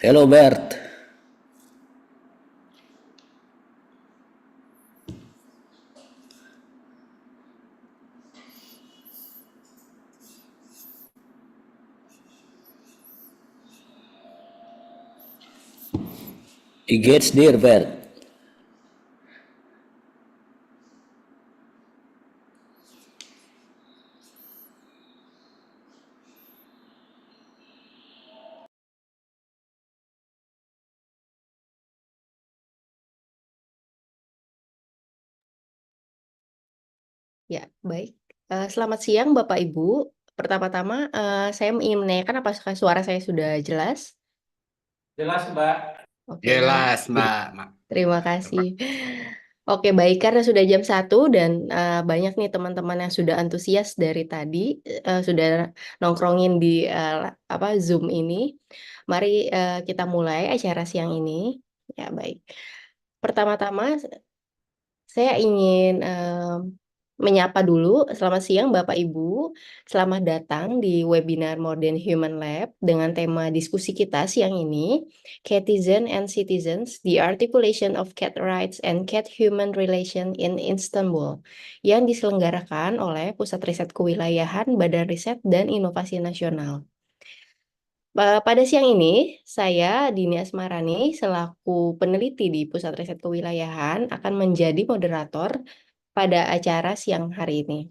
Hello Bert, it gets dear Bert. Ya, baik. Selamat siang, Bapak Ibu. Pertama-tama, saya ingin menanyakan apakah suara saya sudah jelas? Jelas, Mbak. Oke, Jelas, Mbak. terima kasih. Oke, baik. Karena sudah jam 1 dan banyak nih teman-teman yang sudah antusias dari tadi, sudah nongkrongin di Zoom ini. Mari kita mulai acara siang ini. Ya, baik. Pertama-tama, saya ingin menyapa dulu. Selamat siang Bapak Ibu. Selamat datang di webinar Modern Human Lab dengan tema diskusi kita siang ini, Catizen and Citizens, the Articulation of Cat Rights and Cat-Human Relation in Istanbul, yang diselenggarakan oleh Pusat Riset Kewilayahan Badan Riset dan Inovasi Nasional. Pada siang ini, saya Dini Asmarani selaku peneliti di Pusat Riset Kewilayahan akan menjadi moderator pada acara siang hari ini.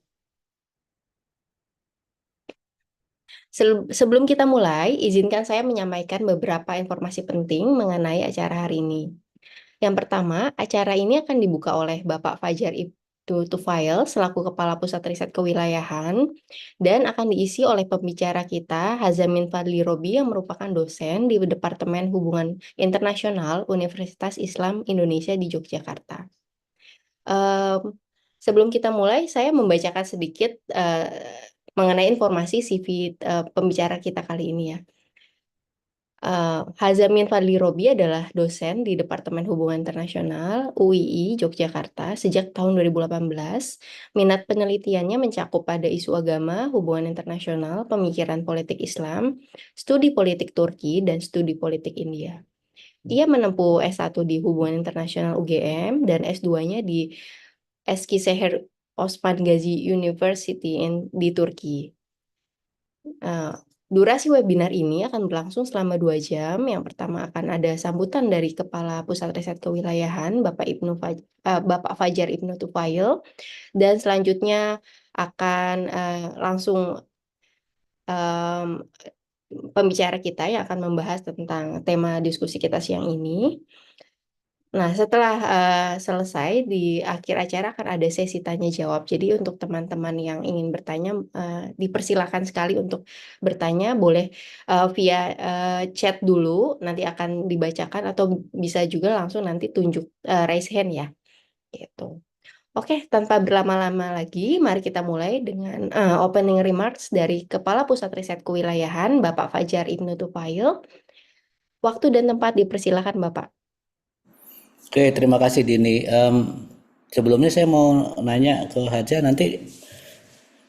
Sebelum kita mulai, izinkan saya menyampaikan beberapa informasi penting mengenai acara hari ini. Yang pertama, acara ini akan dibuka oleh Bapak Fajar Ibnu Tufail selaku Kepala Pusat Riset Kewilayahan dan akan diisi oleh pembicara kita Hazamin Fadli Robi yang merupakan dosen di Departemen Hubungan Internasional Universitas Islam Indonesia di Yogyakarta. Sebelum kita mulai, saya membacakan sedikit mengenai informasi CV pembicara kita kali ini ya. Hazamin Fadli Robi adalah dosen di Departemen Hubungan Internasional UII Yogyakarta sejak tahun 2018. Minat penelitiannya mencakup pada isu agama, hubungan internasional, pemikiran politik Islam, studi politik Turki, dan studi politik India. Ia menempuh S1 di Hubungan Internasional UGM dan S2-nya di Eskişehir Osman Gazi University di Turki. Durasi webinar ini akan berlangsung selama 2 jam. Yang pertama akan ada sambutan dari Kepala Pusat Riset Kewilayahan, Bapak Fajar Ibnu Tufail, dan selanjutnya akan langsung pembicara kita yang akan membahas tentang tema diskusi kita siang ini. Nah, setelah selesai di akhir acara akan ada sesi tanya jawab. Jadi untuk teman-teman yang ingin bertanya, dipersilakan sekali untuk bertanya. Boleh via chat dulu, nanti akan dibacakan atau bisa juga langsung nanti tunjuk raise hand ya. Gitu. Oke, tanpa berlama-lama lagi, mari kita mulai dengan opening remarks dari Kepala Pusat Riset Kewilayahan, Bapak Fajar Ibnu Tufail. Waktu dan tempat dipersilakan, Bapak. Oke, terima kasih Dini. Sebelumnya saya mau nanya ke Haja nanti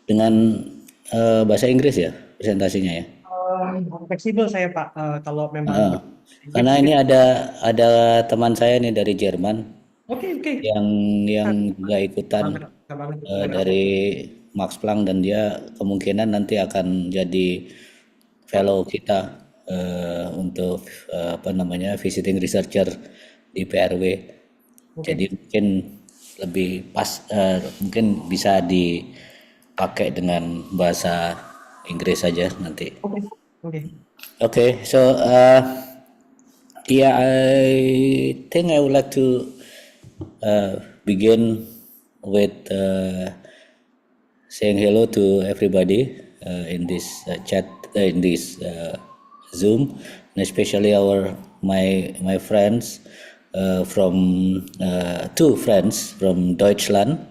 dengan bahasa Inggris ya presentasinya ya. Fleksibel saya, Pak. Kalau memang Heeh. sedikit Karena mungkin. ini ada teman saya nih dari Jerman Oke, oke. yang Nah, juga ikutan banget, banget. dari Max Planck dan dia kemungkinan nanti akan jadi fellow kita untuk apa namanya visiting researcher di PRW. Jadi Oke, mungkin lebih pas, mungkin bisa dipakai dengan bahasa Inggris saja nanti. oke, oke. Okay, so yeah, I think I would like to begin with saying hello to everybody in this chat, in this Zoom, and especially my friends from two friends from Deutschland.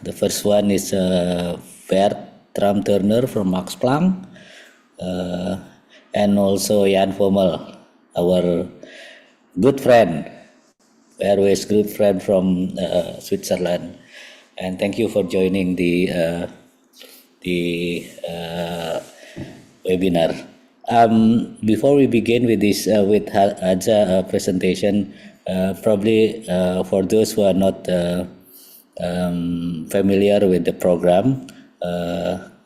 The first one is Bert Tram Turner from Max Planck, uh, and also Jan Vommel, our good friend, Airways good friend from Switzerland. And thank you for joining the webinar. Before we begin with this with Hadza presentation, probably for those who are not familiar with the program,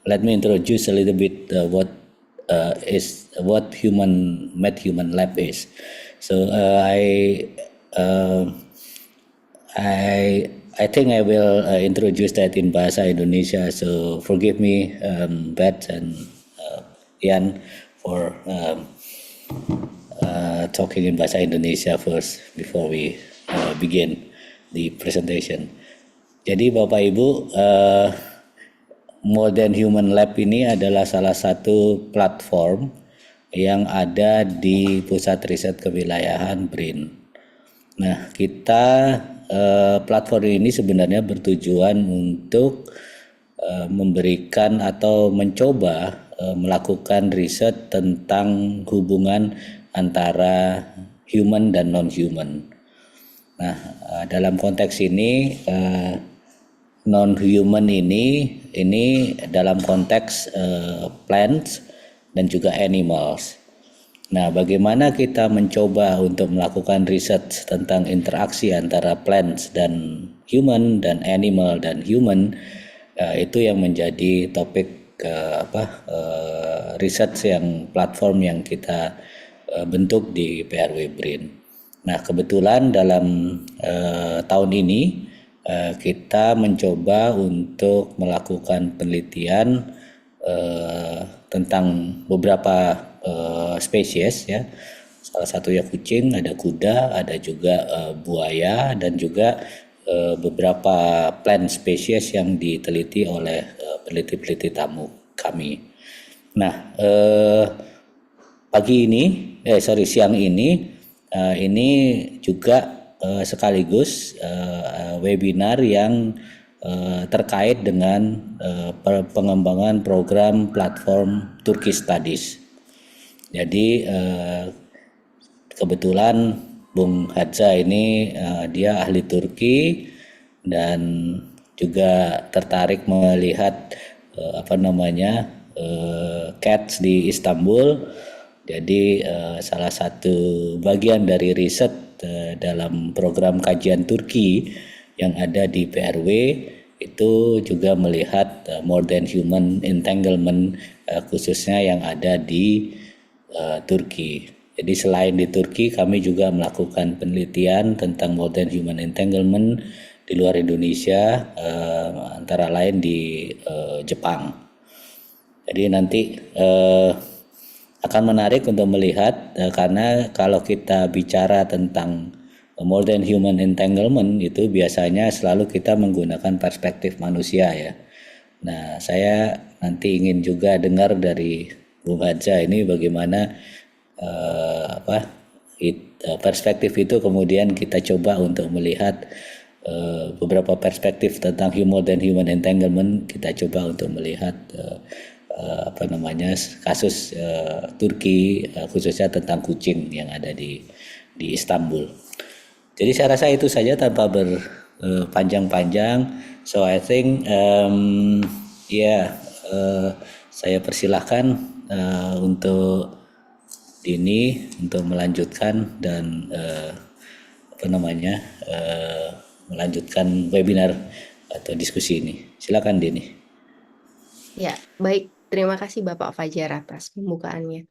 let me introduce a little bit what Human Med Human Lab is. So uh, I think I will introduce that in Bahasa Indonesia. So forgive me, Beth and Ian, for talking in Bahasa Indonesia first before we begin the presentation. Jadi Bapak Ibu, Modern Human Lab ini adalah salah satu platform yang ada di Pusat Riset Kewilayahan BRIN. Nah, kita platform ini sebenarnya bertujuan untuk memberikan atau mencoba melakukan riset tentang hubungan antara human dan non-human. Nah, dalam konteks ini non-human ini dalam konteks plants dan juga animals. Nah, bagaimana kita mencoba untuk melakukan riset tentang interaksi antara plants dan human dan animal dan human, itu yang menjadi topik riset yang platform yang kita bentuk di PRW BRIN. Nah, kebetulan dalam tahun ini kita mencoba untuk melakukan penelitian tentang beberapa spesies ya. Salah satunya kucing, ada kuda, ada juga buaya dan juga beberapa plant spesies yang diteliti oleh peneliti-peneliti tamu kami. Nah, siang ini juga sekaligus webinar yang terkait dengan pengembangan program platform Turkish Studies. Jadi kebetulan Bung Hadza ini dia ahli Turki dan juga tertarik melihat cats di Istanbul. Jadi salah satu bagian dari riset dalam program kajian Turki yang ada di PRW itu juga melihat modern human entanglement khususnya yang ada di Turki. Jadi selain di Turki kami juga melakukan penelitian tentang modern human entanglement di luar Indonesia, antara lain di Jepang. Jadi nanti akan menarik untuk melihat karena kalau kita bicara tentang modern human entanglement itu biasanya selalu kita menggunakan perspektif manusia ya. Nah, saya nanti ingin juga dengar dari Bung Hadza ini bagaimana perspektif itu kemudian kita coba untuk melihat beberapa perspektif tentang modern human entanglement. Kita coba untuk melihat kasus Turki khususnya tentang kucing yang ada di Istanbul. Jadi saya rasa itu saja tanpa berpanjang-panjang. So I think saya persilahkan untuk Dini untuk melanjutkan dan melanjutkan webinar atau diskusi ini. Silakan Dini. Ya, baik. Terima kasih Bapak Fajar atas pembukaannya.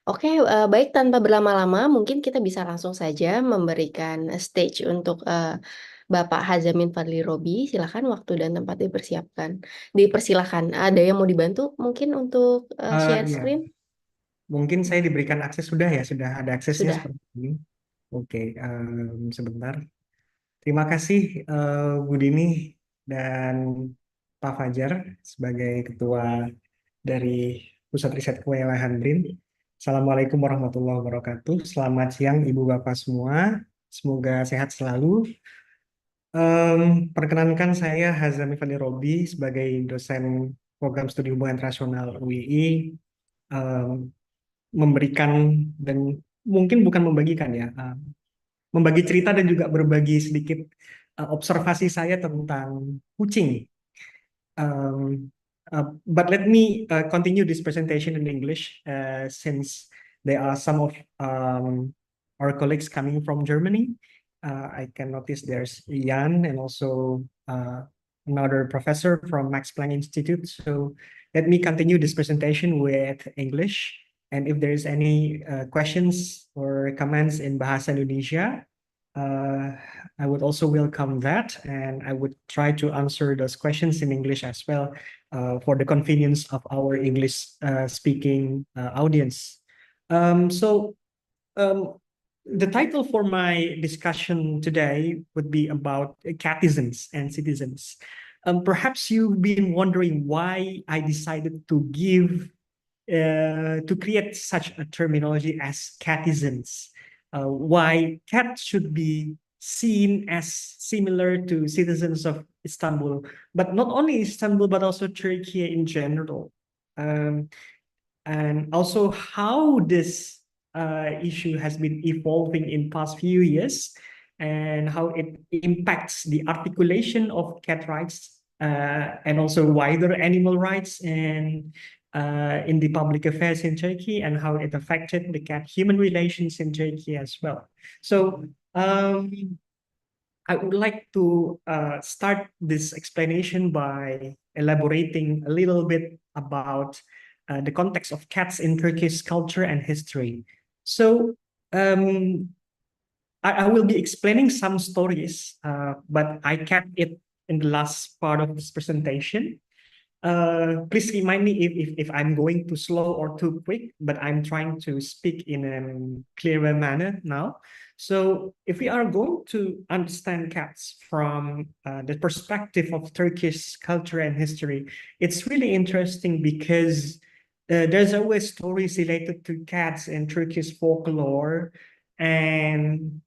Oke, baik tanpa berlama-lama, mungkin kita bisa langsung saja memberikan stage untuk Bapak Hazamin Fadli Robi. Silakan waktu dan tempat dipersilakan. Ada yang mau dibantu mungkin untuk share Iya. screen? Mungkin saya diberikan akses sudah ada aksesnya Sudah. seperti ini. Oke, sebentar. Terima kasih Bu Dini dan Pak Fajar sebagai ketua dari Pusat Riset Kewilayahan BRIN. Assalamualaikum warahmatullahi wabarakatuh. Selamat siang Ibu Bapak semua. Semoga sehat selalu. Perkenankan saya Hazami Fadli Robi sebagai dosen program studi hubungan internasional UII, memberikan dan mungkin bukan membagikan ya, membagi cerita dan juga berbagi sedikit observasi saya tentang kucing. But let me continue this presentation in English since there are some of our colleagues coming from Germany. I can notice there's Jan and also another professor from Max Planck Institute. So let me continue this presentation with English. And if there is any questions or comments in Bahasa Indonesia, I would also welcome that, and I would try to answer those questions in English as well for the convenience of our English speaking audience. So the title for my discussion today would be about catizens and citizens. Perhaps you've been wondering why I decided to create such a terminology as catizens. Why cats should be seen as similar to citizens of Istanbul, but not only Istanbul, but also Turkey in general. And also how this issue has been evolving in past few years and how it impacts the articulation of cat rights and also wider animal rights and in the public affairs in Turkey, and how it affected the cat-human relations in Turkey as well. So I would like to start this explanation by elaborating a little bit about the context of cats in Turkish culture and history. So I will be explaining some stories, but I kept it in the last part of this presentation. Please remind me if I'm going too slow or too quick, but I'm trying to speak in a clearer manner now. So if we are going to understand cats from the perspective of Turkish culture and history, it's really interesting because there's always stories related to cats in Turkish folklore and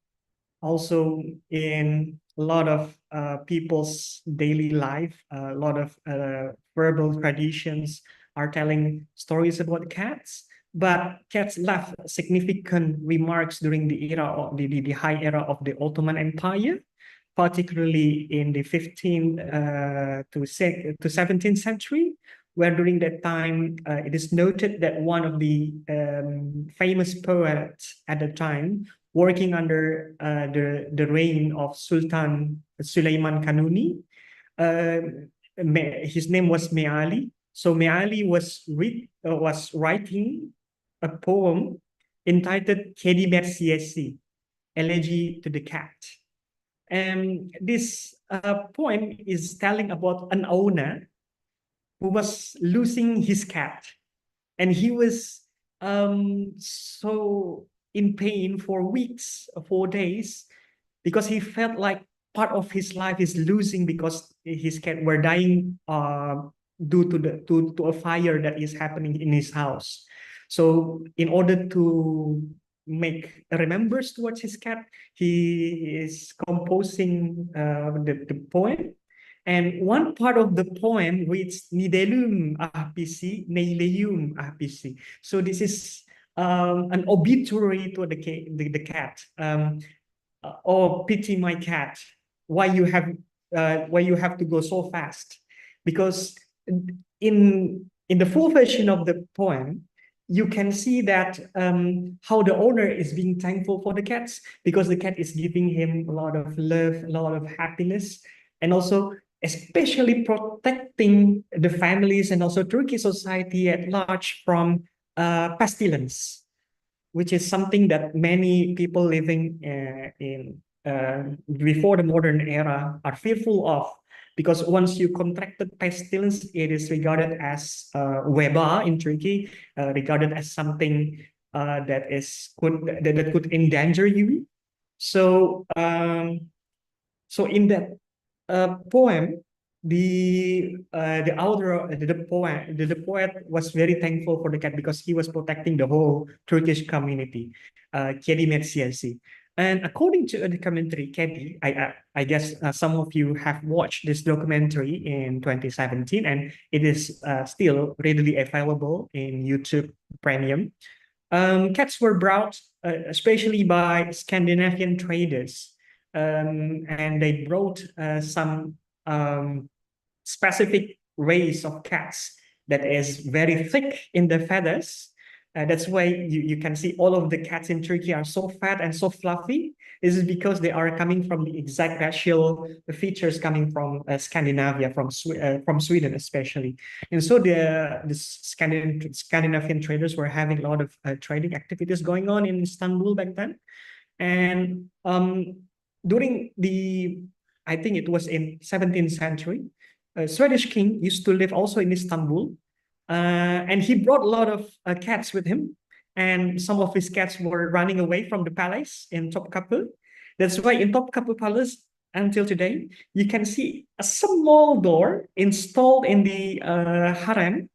also in a lot of people's daily life. A lot of verbal traditions are telling stories about cats, but cats left significant remarks during the era of the high era of the Ottoman Empire, particularly in the 15th to 17th century, where during that time it is noted that one of the famous poets at the time working under the reign of Sultan Sulaiman Kanuni. His name was Meali. So Meali was writing a poem entitled Kedi Mersiyesi, Elegy to the Cat. And this poem is telling about an owner who was losing his cat. And he was so in pain for weeks, 4 days, because he felt like part of his life is losing because his cat were dying due to a fire that is happening in his house. So in order to make a remembrance towards his cat, he is composing the poem. And one part of the poem reads Nidelum ahpisi, Neileum ahpisi. So this is an obituary to the cat. Oh, pity my cat. Why you have to go so fast? Because in the full version of the poem, you can see that how the owner is being thankful for the cats because the cat is giving him a lot of love, a lot of happiness, and also especially protecting the families and also Turkish society at large from pestilence, which is something that many people living in before the modern era are fearful of, because once you contracted pestilence, it is regarded as weba in Turkey, regarded as something that could endanger you. So so in that poem, the author, the poet was very thankful for the cat because he was protecting the whole Turkish community, Kedi Mersiyesi. And according to a documentary, Kedi, I guess some of you have watched this documentary in 2017, and it is still readily available in YouTube Premium. Cats were brought especially by Scandinavian traders, and they brought some specific race of cats that is very thick in the feathers. That's why you can see all of the cats in Turkey are so fat and so fluffy. This is because they are coming from the exact racial features coming from Scandinavia, from Sweden especially. And so the Scandinavian traders were having a lot of trading activities going on in Istanbul back then. And during I think it was in 17th century, a Swedish king used to live also in Istanbul. And he brought a lot of cats with him. And some of his cats were running away from the palace in Topkapı. That's why in Topkapı Palace, until today, you can see a small door installed in the harem.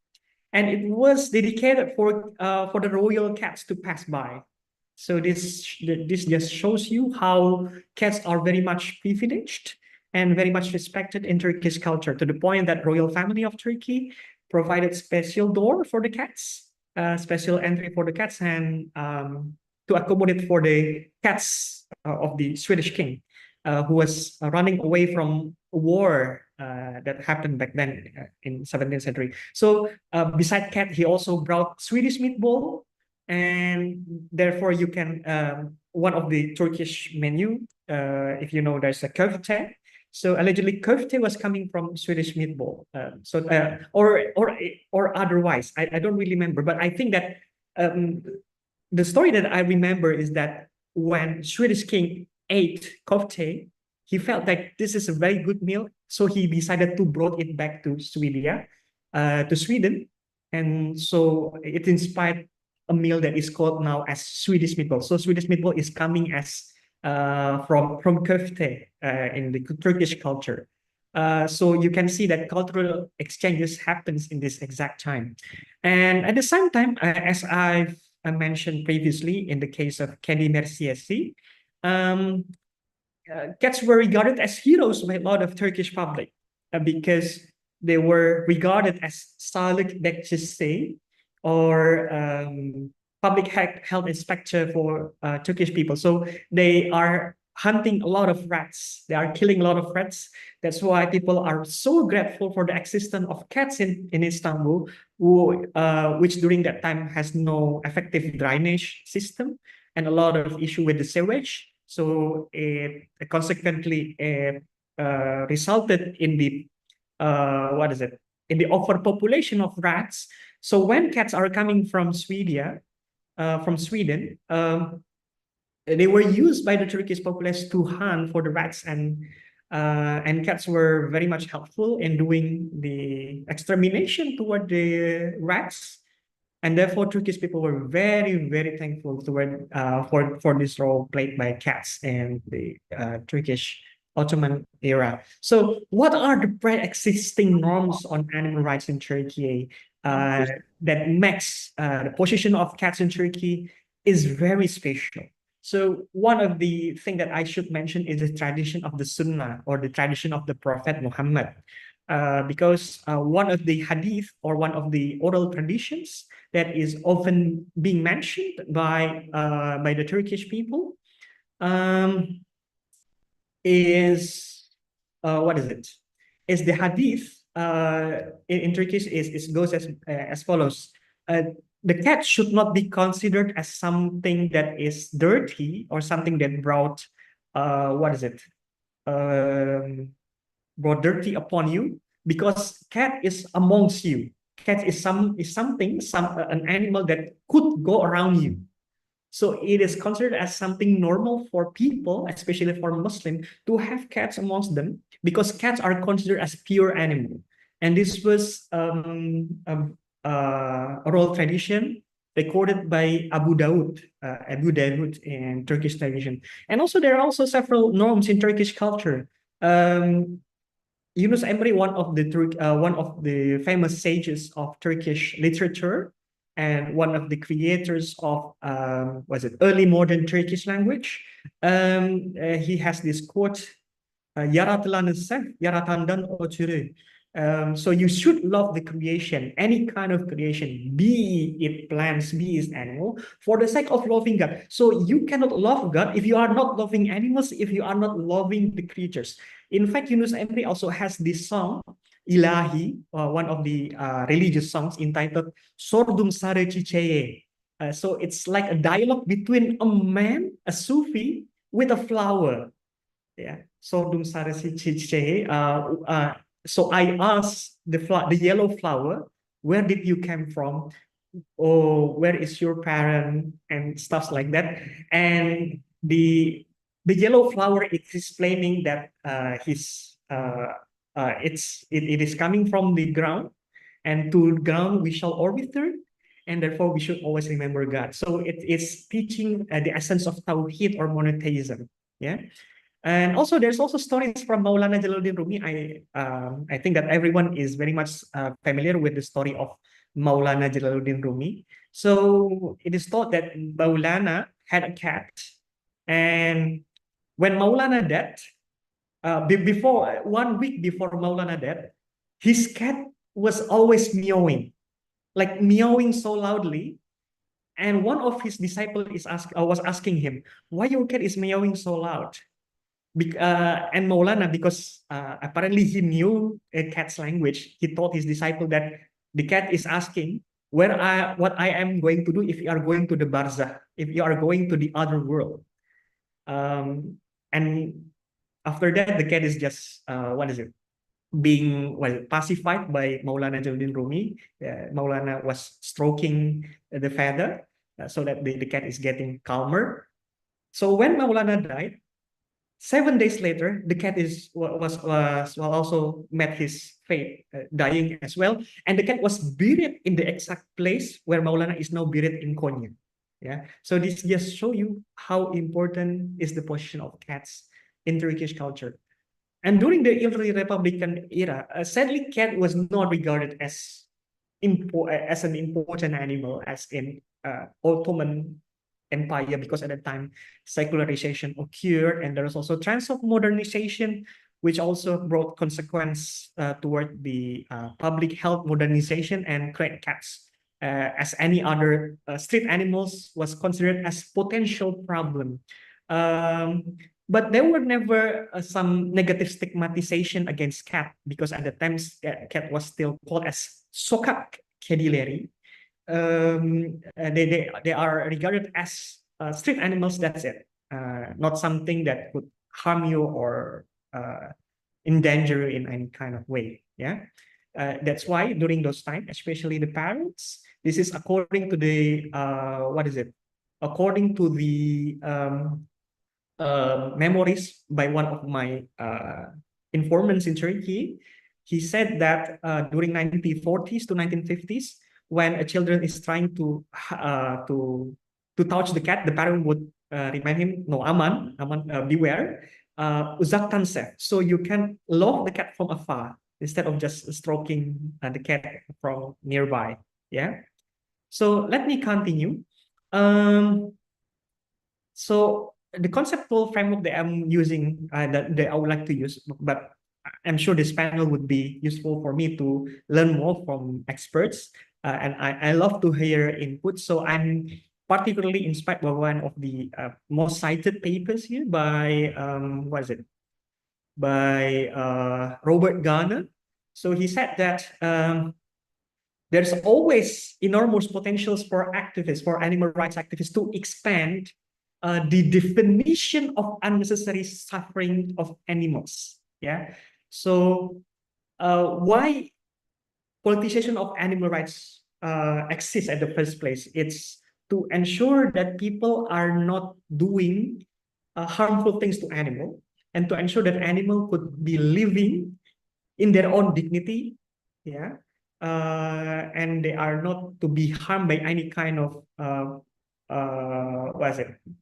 And it was dedicated for the royal cats to pass by. So this just shows you how cats are very much privileged and very much respected in Turkish culture, to the point that royal family of Turkey provided special door for the cats, special entry for the cats, and to accommodate for the cats of the Swedish king, who was running away from a war that happened back then in 17th century. So beside cat, he also brought Swedish meatball, and therefore you can one of the Turkish menu, if you know, there's a köfte. So allegedly köfte was coming from Swedish meatball. Or otherwise, I don't really remember, but I think that the story that I remember is that when Swedish king ate köfte, he felt like this is a very good meal, so he decided to brought it back to Sweden, and so it inspired a meal that is called now as Swedish meatball. So Swedish meatball is coming as from köfte in the Turkish culture. So you can see that cultural exchanges happens in this exact time. And at the same time, as I mentioned previously, in the case of Kedi Mersiesi, cats were regarded as heroes by a lot of Turkish public because they were regarded as Sağlık Bekçisi, or public health inspector for Turkish people. So they are hunting a lot of rats. They are killing a lot of rats. That's why people are so grateful for the existence of cats in Istanbul, which during that time has no effective drainage system and a lot of issue with the sewage. So it consequently resulted in the in the overpopulation of rats. So when cats are coming from Sweden, they were used by the Turkish populace to hunt for the rats, and cats were very much helpful in doing the extermination toward the rats, and therefore Turkish people were very, very thankful toward for this role played by cats in the Turkish Ottoman era. So what are the pre-existing norms on animal rights in Turkey that makes the position of cats in Turkey is very special? So one of the things that I should mention is the tradition of the Sunnah, or the tradition of the Prophet Muhammad. Because one of the hadith, or one of the oral traditions that is often being mentioned by the Turkish people is is the hadith in Turkish goes as follows. The cat should not be considered as something that is dirty, or something that brought brought dirty upon you, because cat is amongst you. Cat is an animal that could go around you. So it is considered as something normal for people, especially for Muslim, to have cats amongst them, because cats are considered as pure animal. And this was a oral tradition recorded by Abu Daud in Turkish tradition. And also there are also several norms in Turkish culture. Yunus Emre, one of the famous sages of Turkish literature, and one of the creators of early modern Turkish language, he has this quote, "Yaratılanı sev, yaratandan ötürü." So you should love the creation, any kind of creation, be it plants, be it animal, for the sake of loving God. So you cannot love God if you are not loving animals, if you are not loving the creatures. In fact, Yunus Emre also has this song ilahi, one of the religious songs entitled Sordum Sare Ciceye. So it's like a dialogue between a man, a Sufi, with a flower. Yeah, Sordum Sare Ciceye. So I asked the yellow flower, where did you come from? Oh, where is your parent, and stuff like that. And the yellow flower is explaining that it is coming from the ground, and to the ground we shall all return, and therefore we should always remember God. So it is teaching the essence of Tawhid or monotheism. Yeah. And also, there's also stories from Maulana Jalaluddin Rumi. I think that everyone is very much familiar with the story of Maulana Jalaluddin Rumi. So it is thought that Maulana had a cat, and when Maulana died, before 1 week before Maulana died, his cat was always meowing, like meowing so loudly. And one of his disciples was asking him, "Why your cat is meowing so loud?" And Maulana, because apparently he knew a cat's language, he told his disciple that the cat is asking what I am going to do if you are going to the barzakh, if you are going to the other world. And after that, the cat is just being pacified by Maulana Jalaluddin Rumi. Maulana was stroking the feather so that the cat is getting calmer. So when Maulana died, 7 days later, the cat was also met his fate, dying as well, and the cat was buried in the exact place where Maulana is now buried in Konya. Yeah, so this just show you how important is the position of cats in Turkish culture. And during the early Republican era, sadly, cat was not regarded as an important animal as in Ottoman Empire, because at that time secularization occurred, and there was also trends of modernization, which also brought consequence toward the public health modernization, and create cats as any other street animals was considered as potential problem. But there were never some negative stigmatization against cat, because at the time cat was still called as sokak kedileri. They are regarded as street animals. That's it. Not something that could harm you or endanger you in any kind of way. Yeah. That's why during those times, especially the parents, this is according to the according to the memories by one of my informants in Turkey. He said that during 1940s to 1950s, when a children is trying to touch the cat, the parent would remind him, "No, aman, beware, uzak tanse." So you can love the cat from afar instead of just stroking the cat from nearby. Yeah. So let me continue. So the conceptual framework that I'm using, that I would like to use, but I'm sure this panel would be useful for me to learn more from experts. And I love to hear input. So I'm particularly inspired by one of the most cited papers here by, by Robert Garner. So he said that there's always enormous potentials for activists, for animal rights activists, to expand the definition of unnecessary suffering of animals. Yeah. So why politicization of animal rights exists at the first place? It's to ensure that people are not doing harmful things to animal, and to ensure that animal could be living in their own dignity. Yeah. And they are not to be harmed by any kind of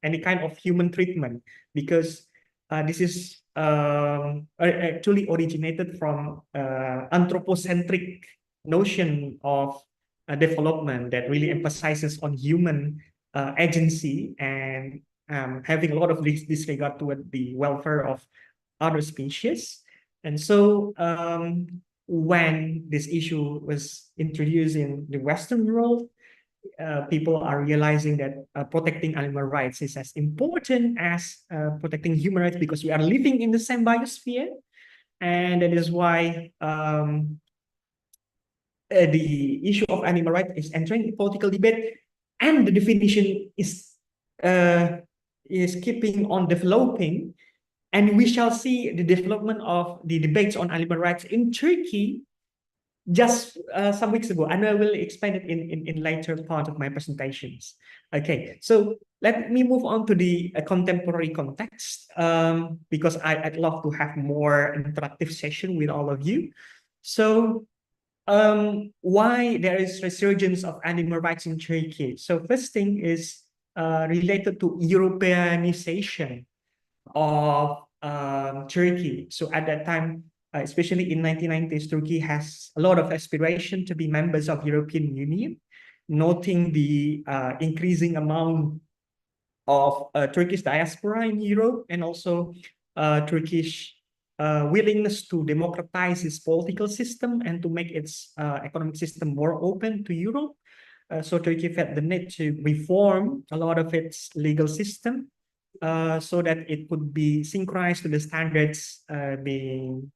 any kind of human treatment, because this is actually originated from anthropocentric notion of development that really emphasizes on human agency, and having a lot of disregard toward the welfare of other species. And so when this issue was introduced in the Western world, people are realizing that protecting animal rights is as important as protecting human rights, because we are living in the same biosphere. and that is why the issue of animal rights is entering political debate, and the definition is keeping on developing, and we shall see the development of the debates on animal rights in Turkey just some weeks ago, and I will explain it in later part of my presentations. Okay, so let me move on to the contemporary context, because I'd love to have more interactive session with all of you. So why there is resurgence of animal rights in Turkey? So first thing is related to Europeanization of Turkey. So at that time, especially in 1990s, Turkey has a lot of aspiration to be members of European Union, noting the increasing amount of Turkish diaspora in Europe, and also Turkish willingness to democratize its political system and to make its economic system more open to Europe. So Turkey felt the need to reform a lot of its legal system so that it could be synchronized to the standards being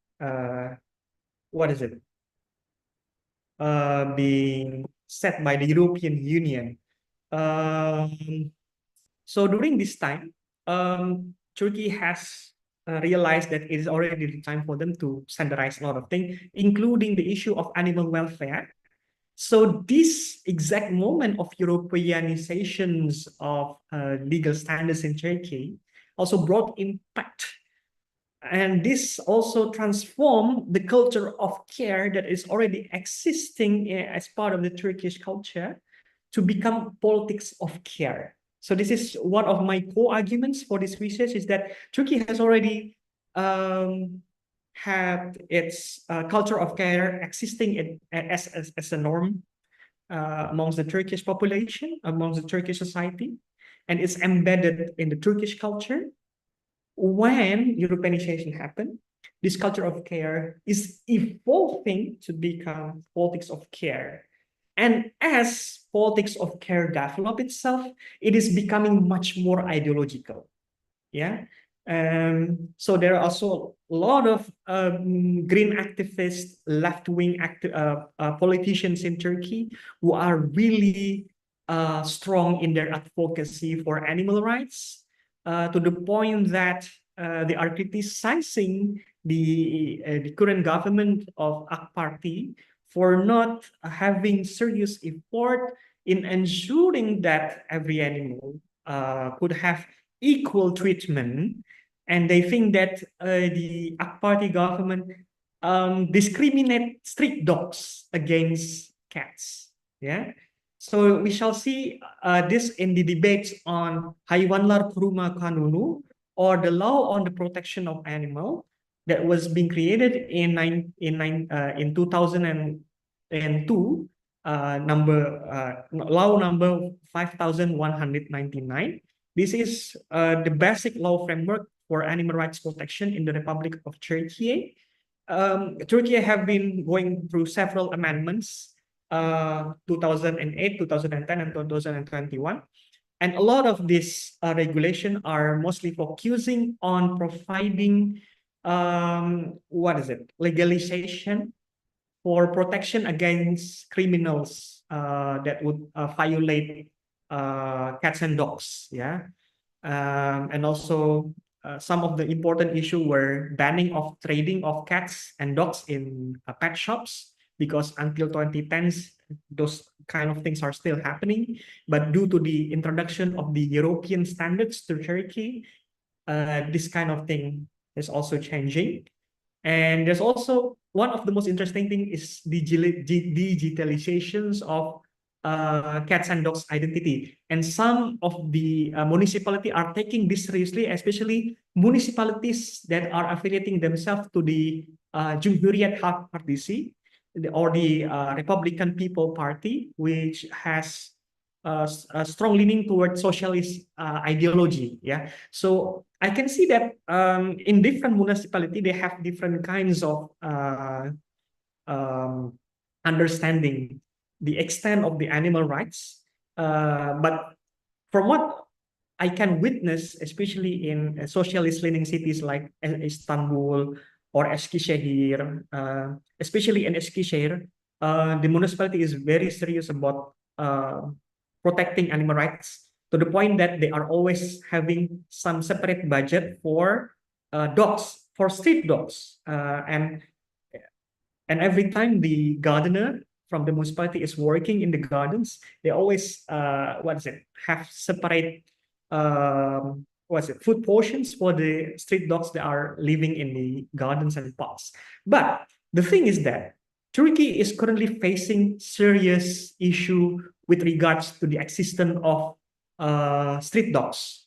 being set by the European Union. So during this time, Turkey has realized that it is already the time for them to standardize a lot of things, including the issue of animal welfare. So this exact moment of Europeanizations of legal standards in Turkey also brought impact. And this also transformed the culture of care that is already existing as part of the Turkish culture to become politics of care. So this is one of my core arguments for this research, is that Turkey has already had its culture of care existing as a norm amongst the Turkish population, amongst the Turkish society, and it's embedded in the Turkish culture. When Europeanization happened, this culture of care is evolving to become politics of care. And as politics of care develop itself, it is becoming much more ideological. Yeah. So there are also a lot of green activists, left-wing politicians in Turkey who are really strong in their advocacy for animal rights, to the point that they are criticizing the current government of AK Party for not having serious effort in ensuring that every animal could have equal treatment. And they think that the AK Party government discriminate street dogs against cats. Yeah. So we shall see this in the debates on Hayvanlar Koruma Kanunu, or the law on the protection of animal, that was being created in 2002, law number 5199. This is the basic law framework for animal rights protection in the Republic of Turkey. Turkey have been going through several amendments, 2008, 2010, and 2021. And a lot of these regulation are mostly focusing on providing legalization for protection against criminals that would violate cats and dogs. Yeah. And also some of the important issue were banning of trading of cats and dogs in pet shops, because until 2010s, those kind of things are still happening. But due to the introduction of the European standards to Turkey, this kind of thing is also changing. And there's also one of the most interesting thing is the digitalizations of cats and dogs identity. And some of the municipality are taking this seriously, especially municipalities that are affiliating themselves to the Cumhuriyet Halk Partisi, or the Republican People Party, which has a strong leaning towards socialist ideology. Yeah, so I can see that in different municipality they have different kinds of understanding the extent of the animal rights. But from what I can witness, especially in socialist leaning cities like Istanbul or Eskişehir, especially in Eskişehir, the municipality is very serious about protecting animal rights to the point that they are always having some separate budget for dogs, for street dogs, and every time the gardener from the municipality is working in the gardens, they always have separate food portions for the street dogs that are living in the gardens and parks. But the thing is that Turkey is currently facing serious issue with regards to the existence of street dogs,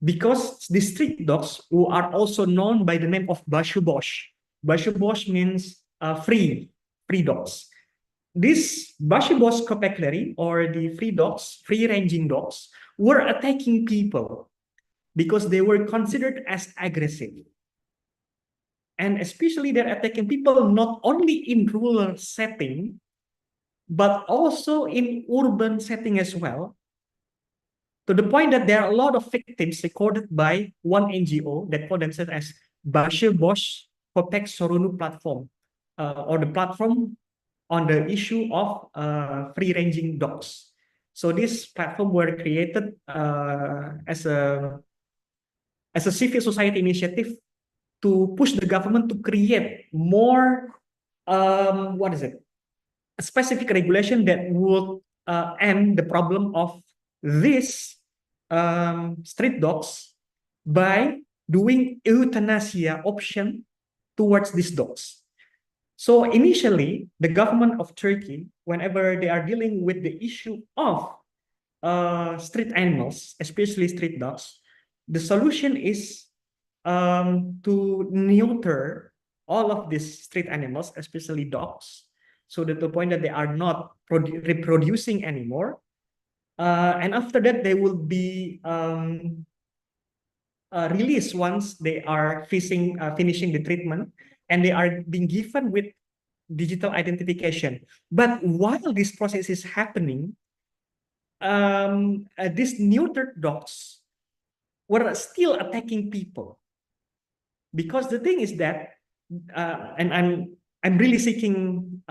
because the street dogs, who are also known by the name of başıboş. Başıboş means free dogs. These başıboş köpekleri, or the free dogs, free-ranging dogs, were attacking people because they were considered as aggressive. And especially they're attacking people not only in rural setting, but also in urban setting as well, to the point that there are a lot of victims recorded by one NGO that call themselves as Başıboş Köpek Sorunu Platform, or the platform on the issue of free-ranging dogs. So this platform were created as a civil society initiative to push the government to create more a specific regulation that would end the problem of these street dogs by doing euthanasia option towards these dogs. So initially, the government of Turkey, whenever they are dealing with the issue of street animals, especially street dogs, the solution is to neuter all of these street animals, especially dogs, so that the point that they are not reproducing anymore. And after that, they will be released once they are finishing the treatment, and they are being given with digital identification. But while this process is happening, these neutered dogs were still attacking people. Because the thing is that, and I'm really seeking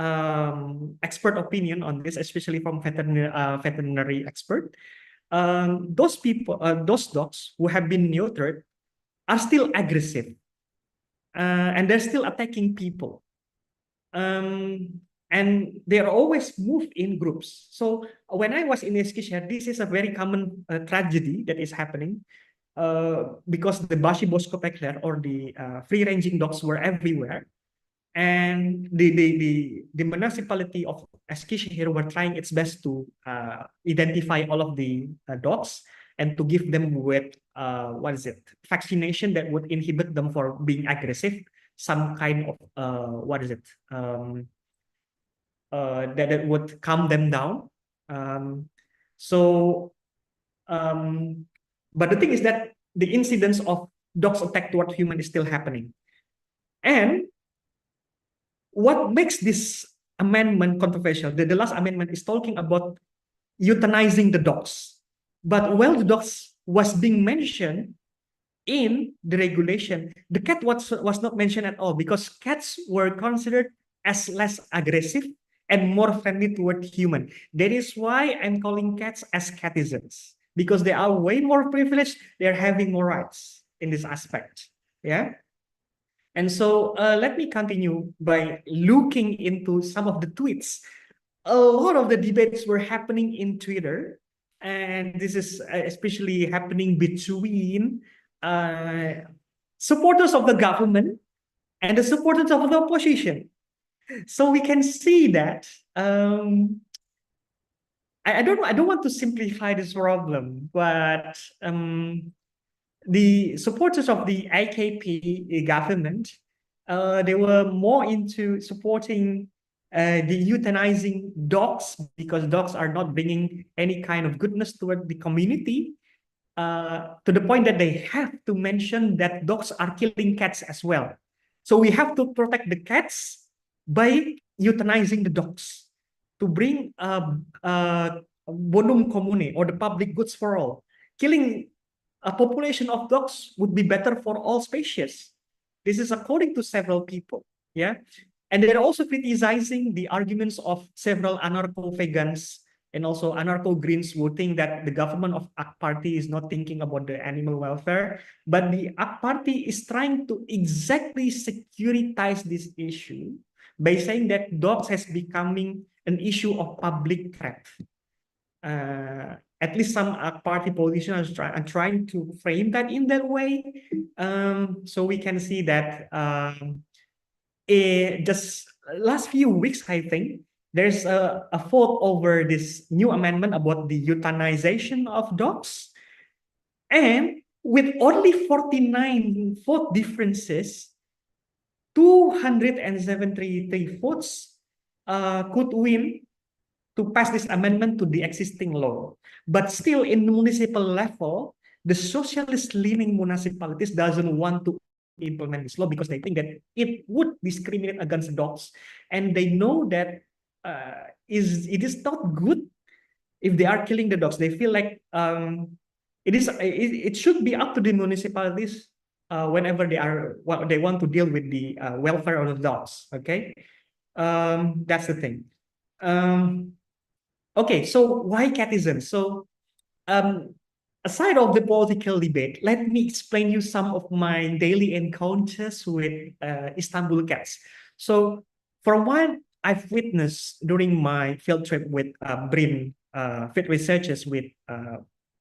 expert opinion on this, especially from veterinary expert. Those dogs who have been neutered are still aggressive, and they're still attacking people. And they are always moved in groups. So when I was in Eskişehir, this is a very common tragedy that is happening, because the başıboş köpekler, or the free-ranging dogs, were everywhere. And the municipality of Eskişehir were trying its best to identify all of the dogs and to give them with vaccination that would inhibit them for being aggressive, some kind of that would calm them down. But the thing is that the incidence of dogs attack toward human is still happening. And what makes this amendment controversial, the last amendment is talking about euthanizing the dogs. But while the dogs was being mentioned in the regulation, the cat was not mentioned at all, because cats were considered as less aggressive and more friendly toward human. That is why I'm calling cats as catizens, because they are way more privileged. They're having more rights in this aspect. Yeah. And so let me continue by looking into some of the tweets. A lot of the debates were happening in Twitter, and this is especially happening between supporters of the government and the supporters of the opposition. So we can see that I don't want to simplify this problem, but the supporters of the AKP government, they were more into supporting the euthanizing dogs, because dogs are not bringing any kind of goodness toward the community, to the point that they have to mention that dogs are killing cats as well. So we have to protect the cats by euthanizing the dogs, to bring bonum commune, or the public goods for all. Killing a population of dogs would be better for all species. This is according to several people. Yeah. And they're also criticizing the arguments of several anarcho-vegans and also anarcho-greens who think that the government of AK Party is not thinking about the animal welfare, but the AK Party is trying to exactly securitize this issue by saying that dogs has becoming an issue of public threat. At least some party politicians are trying to frame that in that way. So we can see that just last few weeks, I think, there's a vote over this new amendment about the euthanization of dogs. And with only 49 vote differences, 273 votes could win to pass this amendment to the existing law. But still in the municipal level, the socialist-leaning municipalities doesn't want to implement this law because they think that it would discriminate against dogs. And they know that it is not good if they are killing the dogs. They feel like it should be up to the municipalities whenever they want to deal with the welfare of the dogs. Okay, that's the thing. Okay, so why catism? So aside of the political debate, let me explain you some of my daily encounters with Istanbul cats. So for one, I've witnessed during my field trip with BRIN field researchers with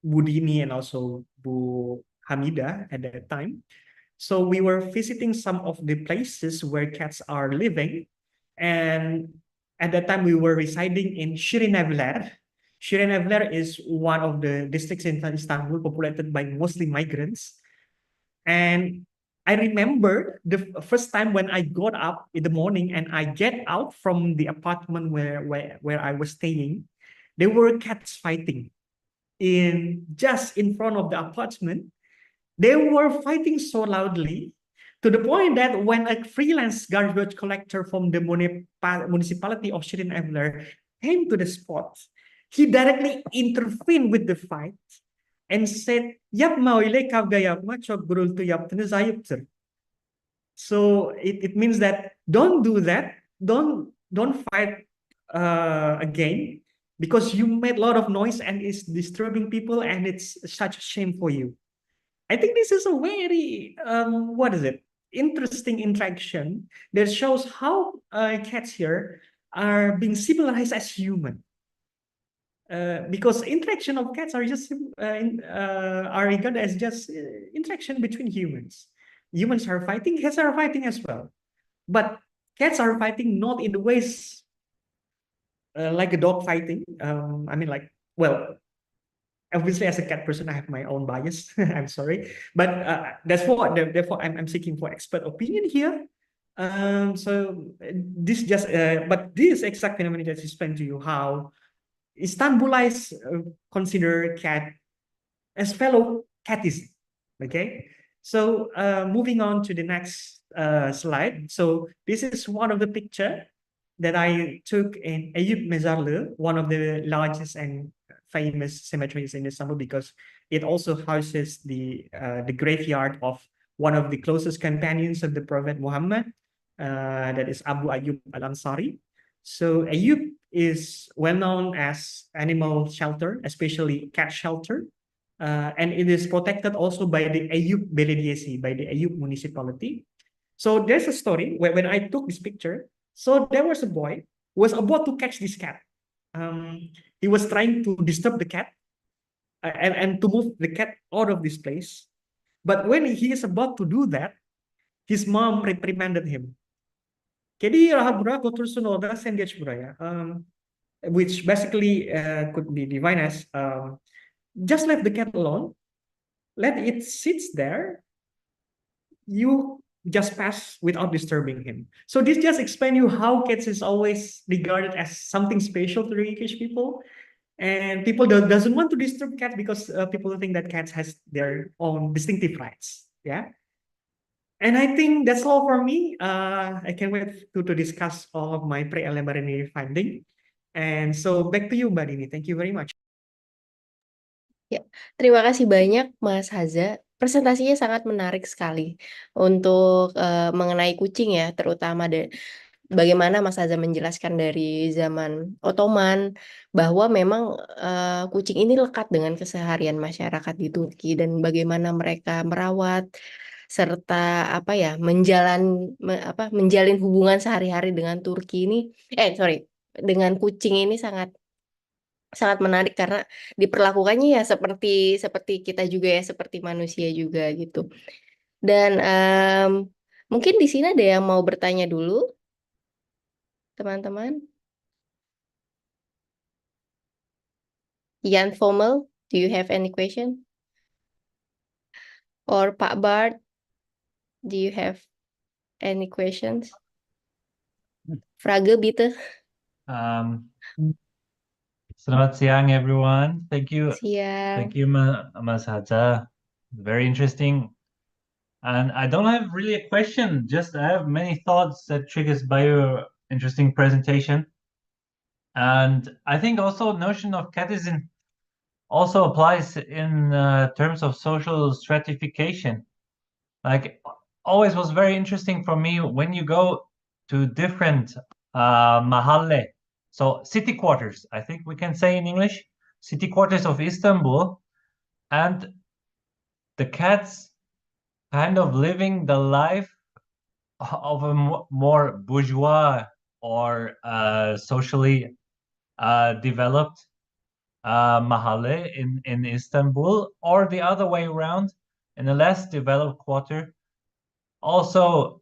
Bu Dini and also Bu Hamida at that time. So we were visiting some of the places where cats are living, and at that time we were residing in Shirin Evler. Shirin Evler is one of the districts in Istanbul populated by mostly migrants. And I remember the first time when I got up in the morning and I get out from the apartment where I was staying, there were cats fighting just in front of the apartment. They were fighting so loudly to the point that when a freelance garbage collector from the municipality of Shirin Evler came to the spot, he directly intervened with the fight and said, so it means that don't do that, don't fight again, because you made a lot of noise and it's disturbing people and it's such a shame for you. I think this is a very interesting interaction that shows how cats here are being civilized as human. Because interaction of cats are just are regarded as just interaction between humans. Humans are fighting, cats are fighting as well. But cats are fighting not in the ways like a dog fighting. I mean, like, well, obviously as a cat person, I have my own bias. I'm sorry, but therefore I'm seeking for expert opinion here. So this just, but this exact phenomenon just explained to you how Istanbulites consider cat as fellow catism. Okay, so moving on to the next slide. So this is one of the picture that I took in Eyüp Mezarlığı, one of the largest and famous cemeteries in Istanbul, because it also houses the graveyard of one of the closest companions of the Prophet Muhammad, that is Abu Ayyub al-Ansari. So Eyüp is well known as animal shelter, especially cat shelter, and it is protected also by the Eyüp Belediyesi, by the Eyüp municipality. So there's a story where when I took this picture, so there was a boy who was about to catch this cat. He was trying to disturb the cat and to move the cat out of this place. But when he is about to do that, his mom reprimanded him. Which basically could be defined as just let the cat alone, let it sit there, you just pass without disturbing him. So this just explains you how cats is always regarded as something special to Turkish people, and people doesn't want to disturb cats because people think that cats has their own distinctive rights. Yeah. And I think that's all for me. I can't wait to discuss all of my preliminary finding. And so back to you, Mbak Dini. Thank you very much. Ya, terima kasih banyak Mas Haza presentasinya sangat menarik sekali untuk mengenai kucing ya, terutama bagaimana Mas Azam menjelaskan dari zaman Ottoman bahwa memang kucing ini lekat dengan keseharian masyarakat di Turki dan bagaimana mereka merawat serta apa ya menjalin hubungan sehari-hari dengan Turki ini dengan kucing ini sangat sangat menarik karena diperlakukannya ya seperti seperti kita juga ya seperti manusia juga gitu. Dan mungkin di sini ada yang mau bertanya dulu, teman-teman. Jan Fommel, do you have any question? Or Pak Bart, do you have any questions? Frage, bitte. Um, Selamat siang, everyone. Thank you, Siap. Mas Haja. Very interesting. And I don't have really a question, just I have many thoughts that triggers by your interesting presentation. And I think also notion of catechism also applies in terms of social stratification. Like always was very interesting for me when you go to different mahalle, so city quarters, I think we can say in English, city quarters of Istanbul, and the cats kind of living the life of a more bourgeois or socially developed mahalle in Istanbul, or the other way around, in a less developed quarter. Also,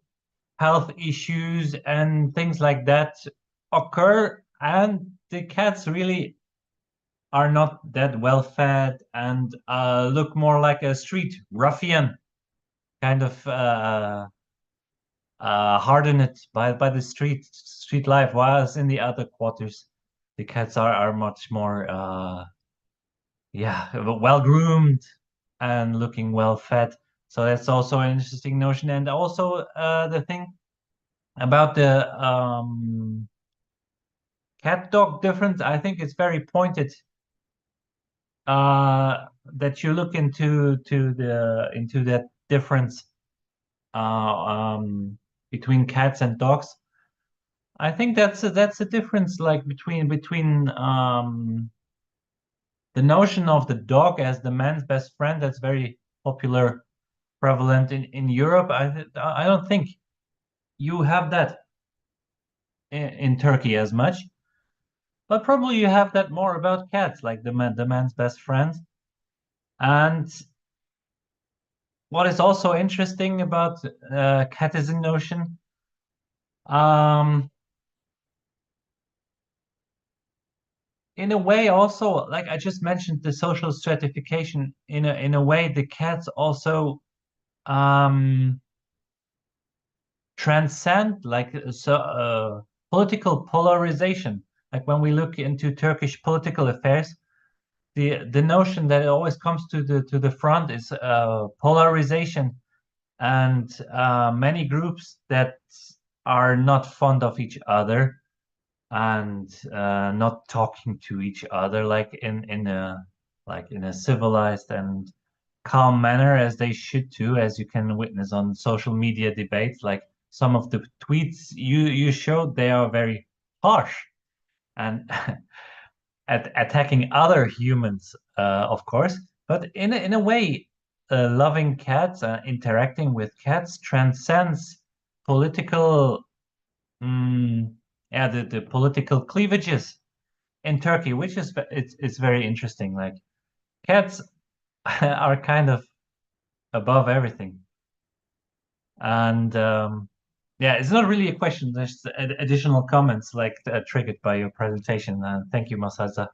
health issues and things like that occur, and the cats really are not that well fed and look more like a street ruffian, kind of hardened by the street life, whilst in the other quarters the cats are much more well groomed and looking well fed. So that's also an interesting notion. And also the thing about the cat dog difference, I think it's very pointed that you look into that difference between cats and dogs. I think that's a difference, like between the notion of the dog as the man's best friend. That's very popular, prevalent in Europe. I don't think you have that in Turkey as much, but probably you have that more about cats, like the man's best friend. And what is also interesting about catism notion, in a way, also, like I just mentioned, the social stratification. In a way, the cats also transcend like political polarization. Like when we look into Turkish political affairs, the notion that it always comes to the front is polarization, and many groups that are not fond of each other and not talking to each other like in a civilized and calm manner as they should do, as you can witness on social media debates. Like some of the tweets you showed, they are very harsh and attacking other humans, of course. But in a way, loving cats, interacting with cats transcends political, the political cleavages in Turkey, which is it's very interesting. Like cats are kind of above everything, and it's not really a question. There's additional comments like triggered by your presentation. Thank you, Masaza.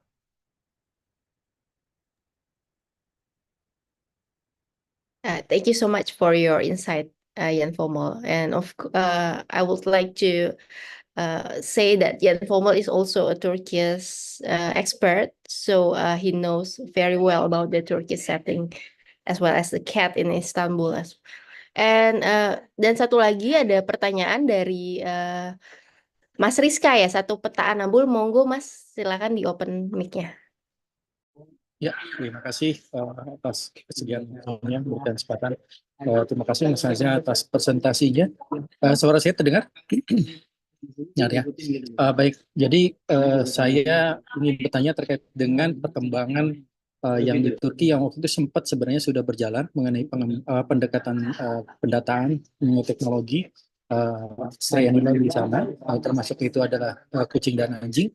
Thank you so much for your insight, Jan Fommel. And I would like to say that Jan Fommel is also a Turkish expert, so he knows very well about the Turkish setting as well as the cat in Istanbul. Dan satu lagi ada pertanyaan dari Mas Rizka ya, satu peta Anambul. Monggo Mas, silakan di open mic-nya. Ya, terima kasih atas kesediaannya memberikan kesempatan. Terima kasih Mas Azza atas presentasinya. Suara saya terdengar? Ya, ya. Baik, jadi saya ingin bertanya terkait dengan perkembangan yang di Turki yang waktu itu sempat sebenarnya sudah berjalan mengenai pendekatan pendataan ilmu teknologi saya nilai di sana, termasuk itu adalah kucing dan anjing.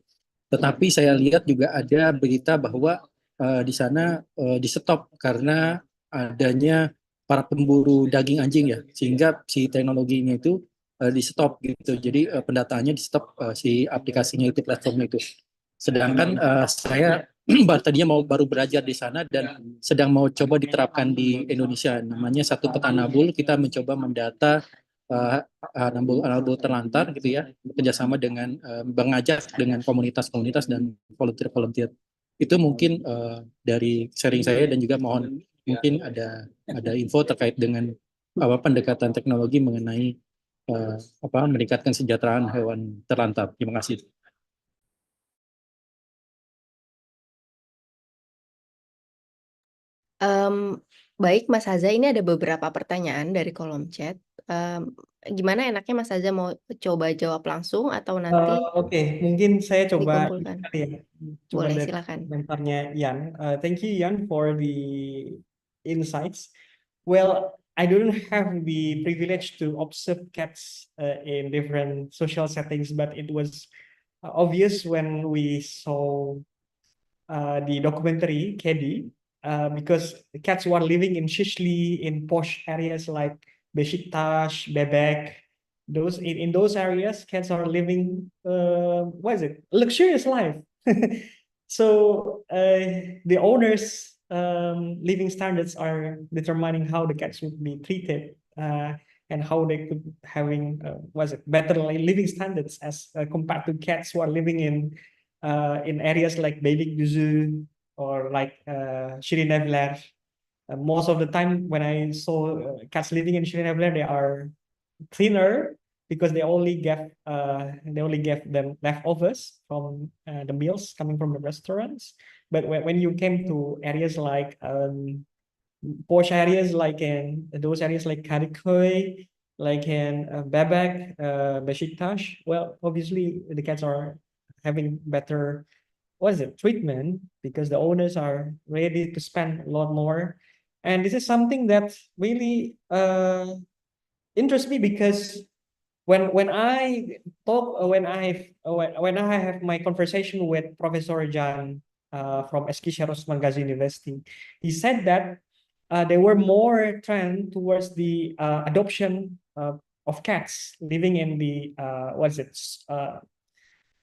Tetapi saya lihat juga ada berita bahwa di sana di stop karena adanya para pemburu daging anjing ya, sehingga si teknologinya itu di stop gitu. Jadi pendataannya di stop si aplikasinya itu platformnya itu. Sedangkan saya tadinya baru belajar di sana dan sedang mau coba diterapkan di Indonesia. Namanya satu petanabul, kita mencoba mendata nabul terlantar gitu ya, bekerjasama dengan mengajak dengan komunitas-komunitas dan volunteer-volunteer. Itu mungkin dari sharing saya dan juga mohon mungkin ada info terkait dengan pendekatan teknologi mengenai meningkatkan kesejahteraan hewan terlantar. Terima kasih. Baik, Mas Haza, ini ada beberapa pertanyaan dari kolom chat. Gimana enaknya Mas Haza mau coba jawab langsung atau nanti Oke, mungkin saya coba dikumpulkan? ya, coba Boleh, dari silakan. komentarnya Yan. Thank you Yan for the insights. Well, I don't have the privilege to observe cats in different social settings, but it was obvious when we saw the documentary Kedi, because cats who are living in Shishli, in posh areas like Besiktas, Bebek, in those areas, cats are living luxurious life. So the owners' living standards are determining how the cats would be treated and how they could having better living standards as compared to cats who are living in areas like Beylikdüzü or like Şirin Evler. Most of the time when I saw cats living in Şirin Evler, they are cleaner because they only gave them leftovers from the meals coming from the restaurants. But when you came to areas like posh areas like in those areas like Kadıköy, like in Bebek, Beşiktaş, well, obviously the cats are having better treatment because the owners are ready to spend a lot more. And this is something that really interests me because when I talk when I have my conversation with Professor Jan from Eskişehir Osman Gazi University, he said that there were more trend towards the adoption of cats living in the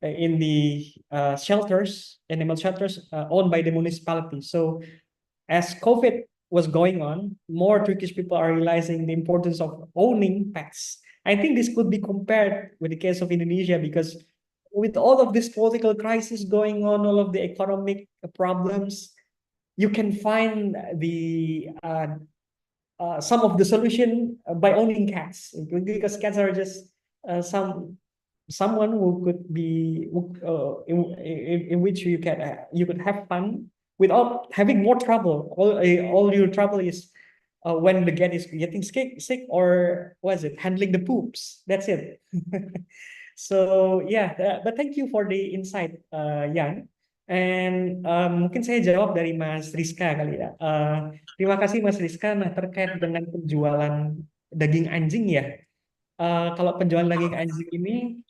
in the shelters, animal shelters owned by the municipality. So as COVID was going on, more Turkish people are realizing the importance of owning pets. I think this could be compared with the case of Indonesia because with all of this political crisis going on, all of the economic problems, you can find the some of the solution by owning cats because cats are just someone who could be in which you could have fun without having more trouble. All your trouble is when the cat is getting sick or handling the poops. That's it. So yeah, but thank you for the insight, Yan. And mungkin saya jawab dari Mas Rizka kali ya. Terima kasih Mas Rizka. Nah, terkait dengan penjualan daging anjing ya. Kalau penjualan daging anjing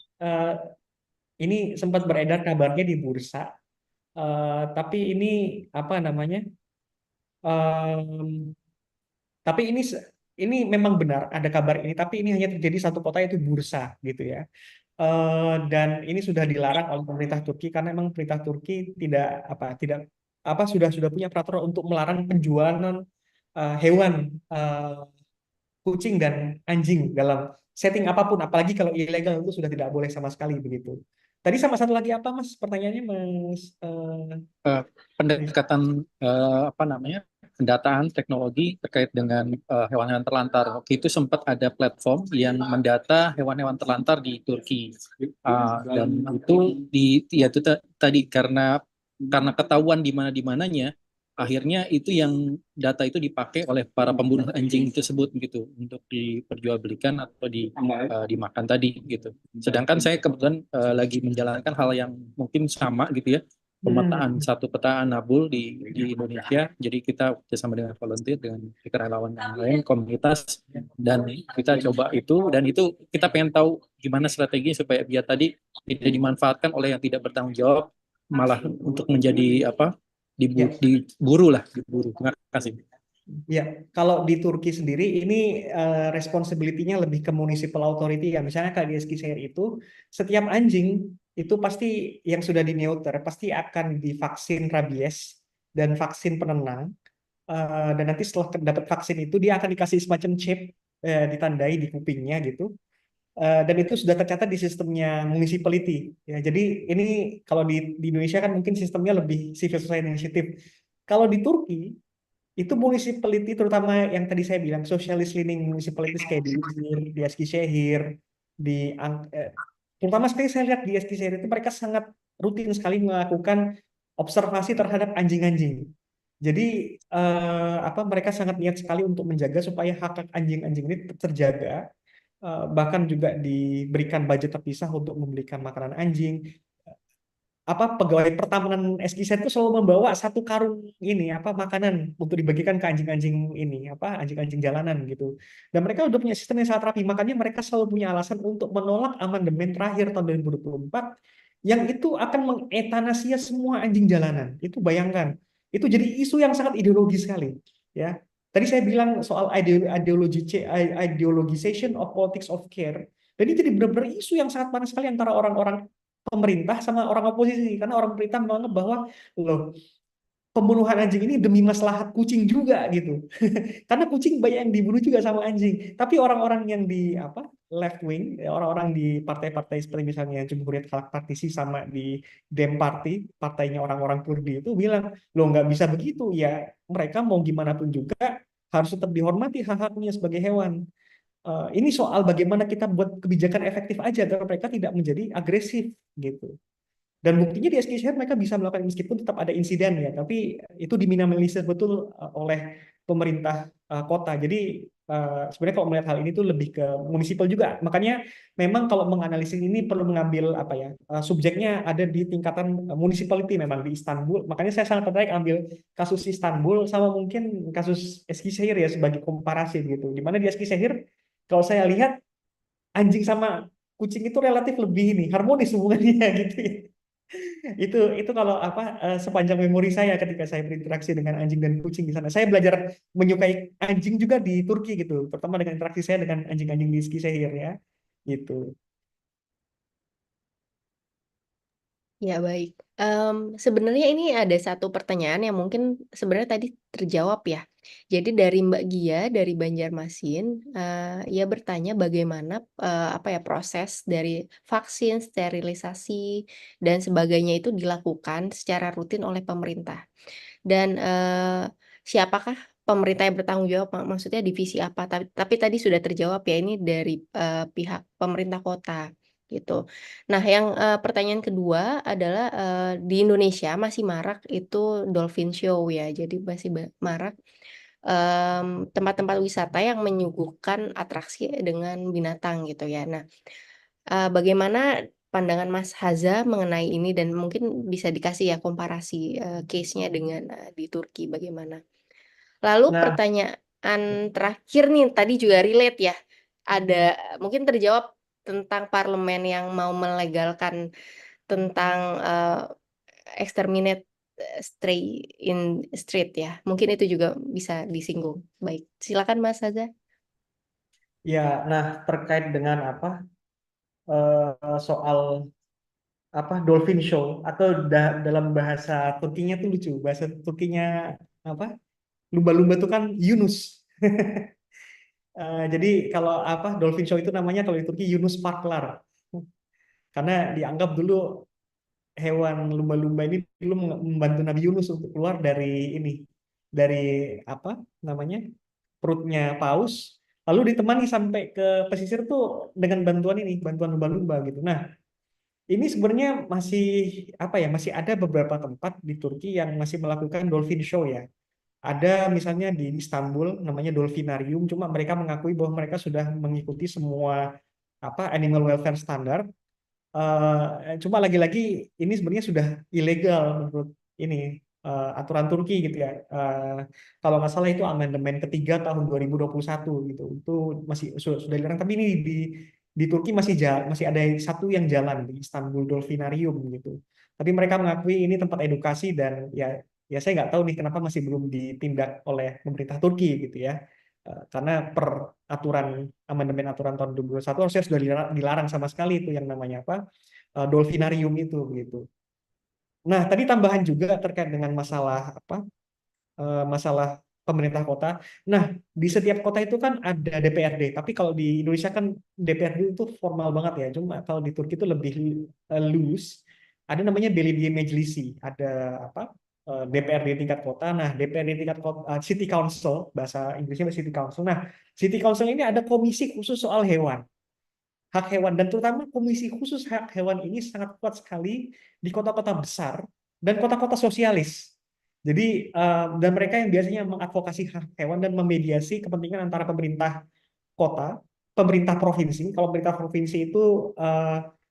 ini sempat beredar kabarnya di bursa. Tapi ini apa namanya? Tapi ini memang benar ada kabar ini. Tapi ini hanya terjadi satu kota, yaitu Bursa gitu ya. Dan ini sudah dilarang oleh pemerintah Turki karena memang pemerintah Turki tidak sudah punya peraturan untuk melarang penjualan hewan kucing dan anjing dalam setting apapun, apalagi kalau ilegal itu sudah tidak boleh sama sekali begitu. Tadi sama satu lagi apa Mas pertanyaannya Mas? Pendekatan pendataan teknologi terkait dengan hewan-hewan terlantar. Waktu itu sempat ada platform yang mendata hewan-hewan terlantar di Turki, dan itu tadi karena ketahuan di mana-mananya akhirnya itu yang data itu dipakai oleh para pembunuh anjing tersebut gitu untuk diperjualbelikan atau dimakan tadi gitu. Sedangkan saya kebetulan lagi menjalankan hal yang mungkin sama gitu ya, pemetaan satu peta nabul di Indonesia. Jadi kita bersama dengan volunteer, dengan relawan yang lain, komunitas, dan kita coba itu, dan itu kita pengen tahu gimana strategi supaya biar tadi tidak dimanfaatkan oleh yang tidak bertanggung jawab, malah untuk menjadi apa, Ya. diburu lah, diburu. Terima kasih. Ya, kalau di Turki sendiri ini responsibility-nya lebih ke municipal authority ya. Misalnya kayak di Eskişehir itu, setiap anjing itu pasti yang sudah di neuter pasti akan divaksin rabies dan vaksin penenang. Dan nanti setelah dapat vaksin itu dia akan dikasih semacam chip, ditandai di kupingnya gitu. Dan itu sudah tercatat di sistemnya municipality ya. Jadi ini kalau di Indonesia kan mungkin sistemnya lebih civil society initiative. Kalau di Turki itu municipality, terutama yang tadi saya bilang socialist leaning municipalities kayak di Izmir, di Eskişehir, terutama sekali saya lihat di Eskişehir itu mereka sangat rutin sekali melakukan observasi terhadap anjing-anjing. Jadi mereka sangat niat sekali untuk menjaga supaya hak-hak anjing-anjing ini tetap terjaga. Bahkan juga diberikan budget terpisah untuk membelikan makanan anjing. Pegawai pertamanan Eskişehir itu selalu membawa satu karung ini makanan untuk dibagikan ke anjing-anjing ini anjing-anjing jalanan gitu. Dan mereka udah punya sistem yang sangat rapi, makanya mereka selalu punya alasan untuk menolak amandemen terakhir tahun 2024 yang itu akan mengetanesia semua anjing jalanan. Itu bayangkan, itu jadi isu yang sangat ideologis sekali ya. Tadi saya bilang soal ideologization of politics of care. Dan ini jadi benar-benar isu yang sangat panas sekali antara orang-orang pemerintah sama orang oposisi, karena orang pemerintah menganggap bahwa loh, pembunuhan anjing ini demi maslahat kucing juga gitu. Karena kucing banyak yang dibunuh juga sama anjing. Tapi orang-orang yang di left wing, orang-orang di partai-partai seperti misalnya Cumhuriyet Halk Partisi sama di Dem Party, partainya orang-orang Kurdi itu bilang, loh nggak bisa begitu ya. Mereka mau gimana pun juga harus tetap dihormati hak-haknya sebagai hewan. Ini soal bagaimana kita buat kebijakan efektif aja agar mereka tidak menjadi agresif gitu. Dan buktinya di Eskişehir mereka bisa melakukan meskipun tetap ada insiden ya, tapi itu diminimalisir betul oleh pemerintah kota. Jadi sebenarnya kalau melihat hal ini tuh lebih ke municipal juga. Makanya memang kalau menganalisis ini perlu mengambil subjeknya ada di tingkatan municipality memang di Istanbul. Makanya saya sangat tertarik ambil kasus Istanbul sama mungkin kasus Eskişehir ya sebagai komparasi gitu. Di mana di Eskişehir kalau saya lihat anjing sama kucing itu relatif lebih harmonis hubungannya gitu ya. Itu kalau sepanjang memori saya ketika saya berinteraksi dengan anjing dan kucing di sana. Saya belajar menyukai anjing juga di Turki gitu, terutama dengan interaksi saya dengan anjing-anjing di Eskişehir ya. Gitu. Ya, baik. Sebenarnya ini ada satu pertanyaan yang mungkin sebenarnya tadi terjawab ya. Jadi dari Mbak Gia dari Banjarmasin, ia bertanya bagaimana proses dari vaksin, sterilisasi dan sebagainya itu dilakukan secara rutin oleh pemerintah. Dan siapakah pemerintah yang bertanggung jawab? Maksudnya divisi apa? Tapi tadi sudah terjawab ya, ini dari pihak pemerintah kota gitu. Nah, yang pertanyaan kedua adalah di Indonesia masih marak itu dolphin show ya. Jadi masih marak tempat-tempat wisata yang menyuguhkan atraksi dengan binatang gitu ya. Nah, bagaimana pandangan Mas Haza mengenai ini dan mungkin bisa dikasih ya komparasi case-nya dengan di Turki bagaimana? Lalu Nah, pertanyaan terakhir nih tadi juga relate ya. Ada mungkin terjawab tentang parlemen yang mau melegalkan tentang exterminate stray in street ya. Mungkin itu juga bisa disinggung. Baik, silakan Mas Haza. ya, nah terkait dengan soal dolphin show atau dalam bahasa Turkinya tuh lucu. Bahasa Turkinya lumba-lumba itu kan Yunus. Jadi kalau dolphin show itu namanya kalau di Turki Yunus Parklar. Karena dianggap dulu hewan lumba-lumba ini dulu membantu Nabi Yunus untuk keluar dari perutnya paus, lalu ditemani sampai ke pesisir tuh dengan bantuan lumba-lumba gitu. Nah, ini sebenarnya masih apa ya, masih ada beberapa tempat di Turki yang masih melakukan dolphin show ya. Ada misalnya di Istanbul namanya Dolphinarium, cuma mereka mengakui bahwa mereka sudah mengikuti semua apa animal welfare standar. Cuma lagi-lagi ini sebenarnya sudah ilegal menurut ini aturan Turki gitu ya. Kalau nggak salah itu amandemen ketiga tahun 2021 gitu. Itu masih sudah dilarang. Tapi ini di Turki masih ada satu yang jalan di Istanbul Dolphinarium gitu. Tapi mereka mengakui ini tempat edukasi dan ya saya nggak tahu nih kenapa masih belum ditindak oleh pemerintah Turki gitu ya. Karena per amandemen aturan tahun 2021 harusnya sudah dilarang sama sekali itu yang namanya apa dolfinarium itu begitu. Nah, tadi tambahan juga terkait dengan masalah apa masalah pemerintah kota. Nah, di setiap kota itu kan ada DPRD, tapi kalau di Indonesia kan DPRD itu formal banget ya. Cuma kalau di Turki itu lebih loose. Ada namanya Belediye Meclisi, ada apa DPRD tingkat kota. Nah, DPRD tingkat kota, City Council, bahasa Inggrisnya City Council. Nah, City Council ini ada komisi khusus soal hewan, hak hewan, dan terutama komisi khusus hak hewan ini sangat kuat sekali di kota-kota besar dan kota-kota sosialis. Jadi dan mereka yang biasanya mengadvokasi hak hewan dan memediasi kepentingan antara pemerintah kota, pemerintah provinsi. Kalau pemerintah provinsi itu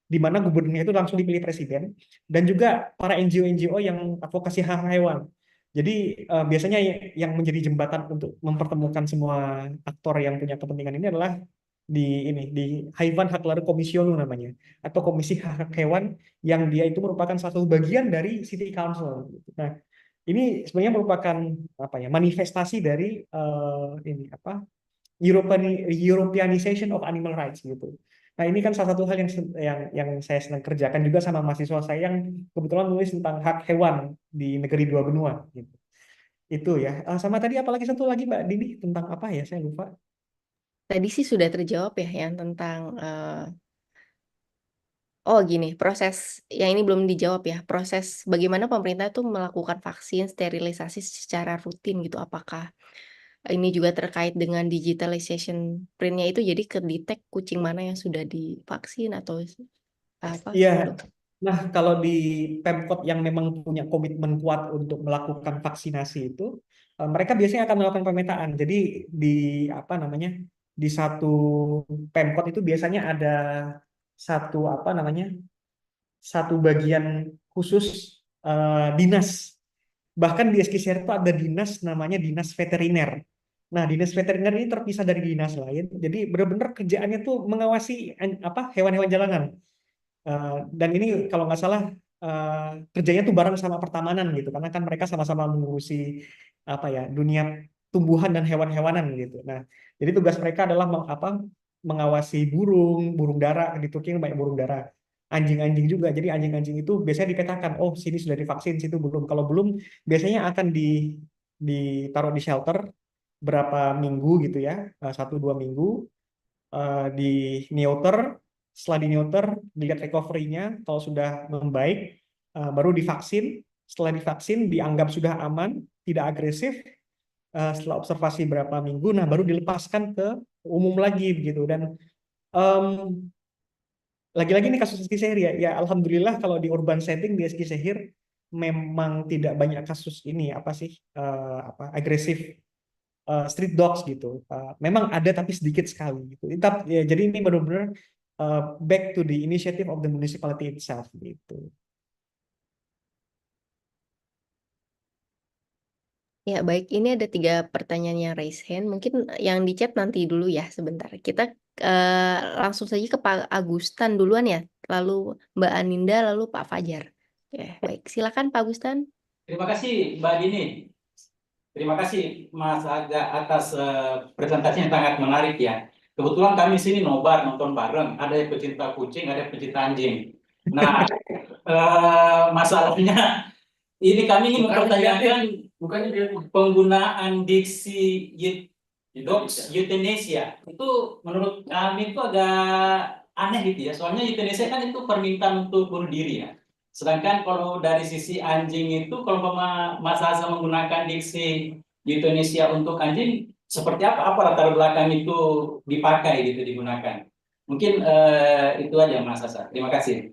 di mana gubernurnya itu langsung dipilih presiden, dan juga para NGO-NGO yang advokasi hak hewan. Jadi biasanya yang menjadi jembatan untuk mempertemukan semua aktor yang punya kepentingan ini adalah di Haiwan Hakları Komisyonu namanya, atau Komisi Hak Hewan, yang dia itu merupakan satu bagian dari City Council. Nah, ini sebenarnya merupakan apa ya, manifestasi dari ini apa Europeanization of animal rights gitu. Nah, ini kan salah satu hal yang saya sedang kerjakan juga sama mahasiswa saya yang kebetulan nulis tentang hak hewan di negeri dua benua gitu. Itu ya. Sama tadi apalagi satu lagi Mbak Dini tentang apa ya, saya lupa. Tadi sih sudah terjawab ya yang tentang oh gini, proses yang ini belum dijawab ya, proses bagaimana pemerintah tuh melakukan vaksin sterilisasi secara rutin gitu. Apakah ini juga terkait dengan digitalization print-nya itu, jadi kedetek kucing mana yang sudah divaksin atau apa Iya. gitu. Nah, kalau di Pemkot yang memang punya komitmen kuat untuk melakukan vaksinasi itu, mereka biasanya akan melakukan pemetaan. Jadi di apa namanya, di satu Pemkot itu biasanya ada satu apa namanya, satu bagian khusus dinas. Bahkan di Eskisehir itu ada dinas namanya dinas veteriner. Nah, dinas veteriner ini terpisah dari dinas lain. Jadi benar-benar kerjaannya tuh mengawasi apa hewan-hewan jalanan. Dan ini kalau nggak salah kerjanya tuh bareng sama pertamanan gitu, karena kan mereka sama-sama mengurusi apa ya dunia tumbuhan dan hewan-hewanan gitu. Nah, jadi tugas mereka adalah mengawasi burung dara. Di Turki kan banyak burung dara, anjing-anjing juga. Jadi anjing-anjing itu biasanya dipetakan, oh sini sudah divaksin, situ belum. Kalau belum, biasanya akan ditaruh di shelter berapa minggu gitu ya, 1-2 minggu, di neuter. Setelah di neuter, dilihat recovery-nya, kalau sudah membaik, baru divaksin. Setelah divaksin dianggap sudah aman, tidak agresif. Setelah observasi berapa minggu, nah baru dilepaskan ke umum lagi begitu. Dan em, lagi-lagi ini kasus Eskisehir ya alhamdulillah kalau di urban setting di Eskisehir memang tidak banyak kasus ini apa sih apa agresif street dogs gitu. Memang ada tapi sedikit sekali gitu. Ya, jadi ini benar-benar back to the initiative of the municipality itself gitu. Ya, baik. Ini ada 3 pertanyaan yang raise hand. Mungkin yang di chat nanti dulu ya, sebentar. Kita langsung saja ke Pak Agustan duluan ya, lalu Mbak Aninda, lalu Pak Fajar. Ya, baik. Silakan Pak Agustan. Terima kasih Mbak Dini. Terima kasih Mas Aga atas presentasinya yang sangat menarik ya. Kebetulan kami sini nobar nonton bareng. Ada yang pecinta kucing, ada yang pecinta anjing. Nah, masalahnya ini kami ingin mempertanyakan penggunaan diksi euthanasia. Itu menurut kami itu agak aneh gitu ya. Soalnya euthanasia kan itu permintaan untuk bunuh diri ya. Sedangkan kalau dari sisi anjing itu, kalau Mas Hasan menggunakan diksi euthanasia untuk anjing, seperti apa? Apa latar belakang itu dipakai gitu, digunakan? Mungkin itu aja Mas Hasan. Terima kasih.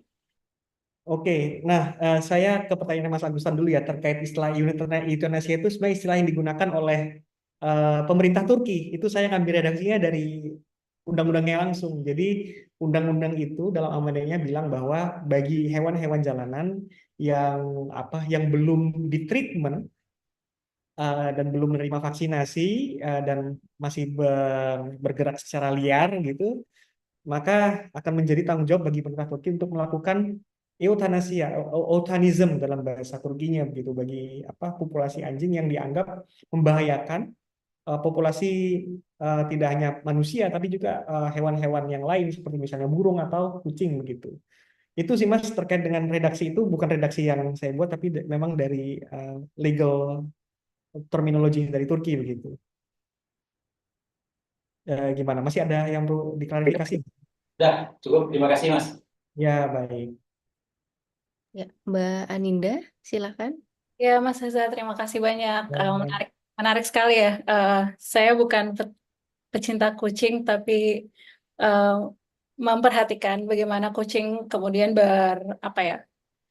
Oke, nah saya ke pertanyaan Mas Agustan dulu ya terkait istilah euthanasia itu sebenarnya istilah yang digunakan oleh pemerintah Turki. Itu saya ngambil redaksinya dari undang-undangnya langsung. Jadi undang-undang itu dalam amandemennya bilang bahwa bagi hewan-hewan jalanan yang yang belum ditreatment dan belum menerima vaksinasi dan masih bergerak secara liar gitu, maka akan menjadi tanggung jawab bagi pemerintah Turki untuk melakukan euthanasia, euthanism dalam bahasa Turkinya begitu bagi populasi anjing yang dianggap membahayakan populasi tidak hanya manusia tapi juga hewan-hewan yang lain seperti misalnya burung atau kucing begitu. Itu sih Mas terkait dengan redaksi itu bukan redaksi yang saya buat tapi memang dari legal terminologi dari Turki begitu. Gimana? Masih ada yang perlu diklarifikasi? Udah, cukup. Terima kasih, Mas. Ya, baik. Ya, Mbak Aninda, silakan. Ya, Mas Reza, terima kasih banyak. Ya. Menarik sekali ya. Saya bukan pecinta kucing, tapi memperhatikan bagaimana kucing kemudian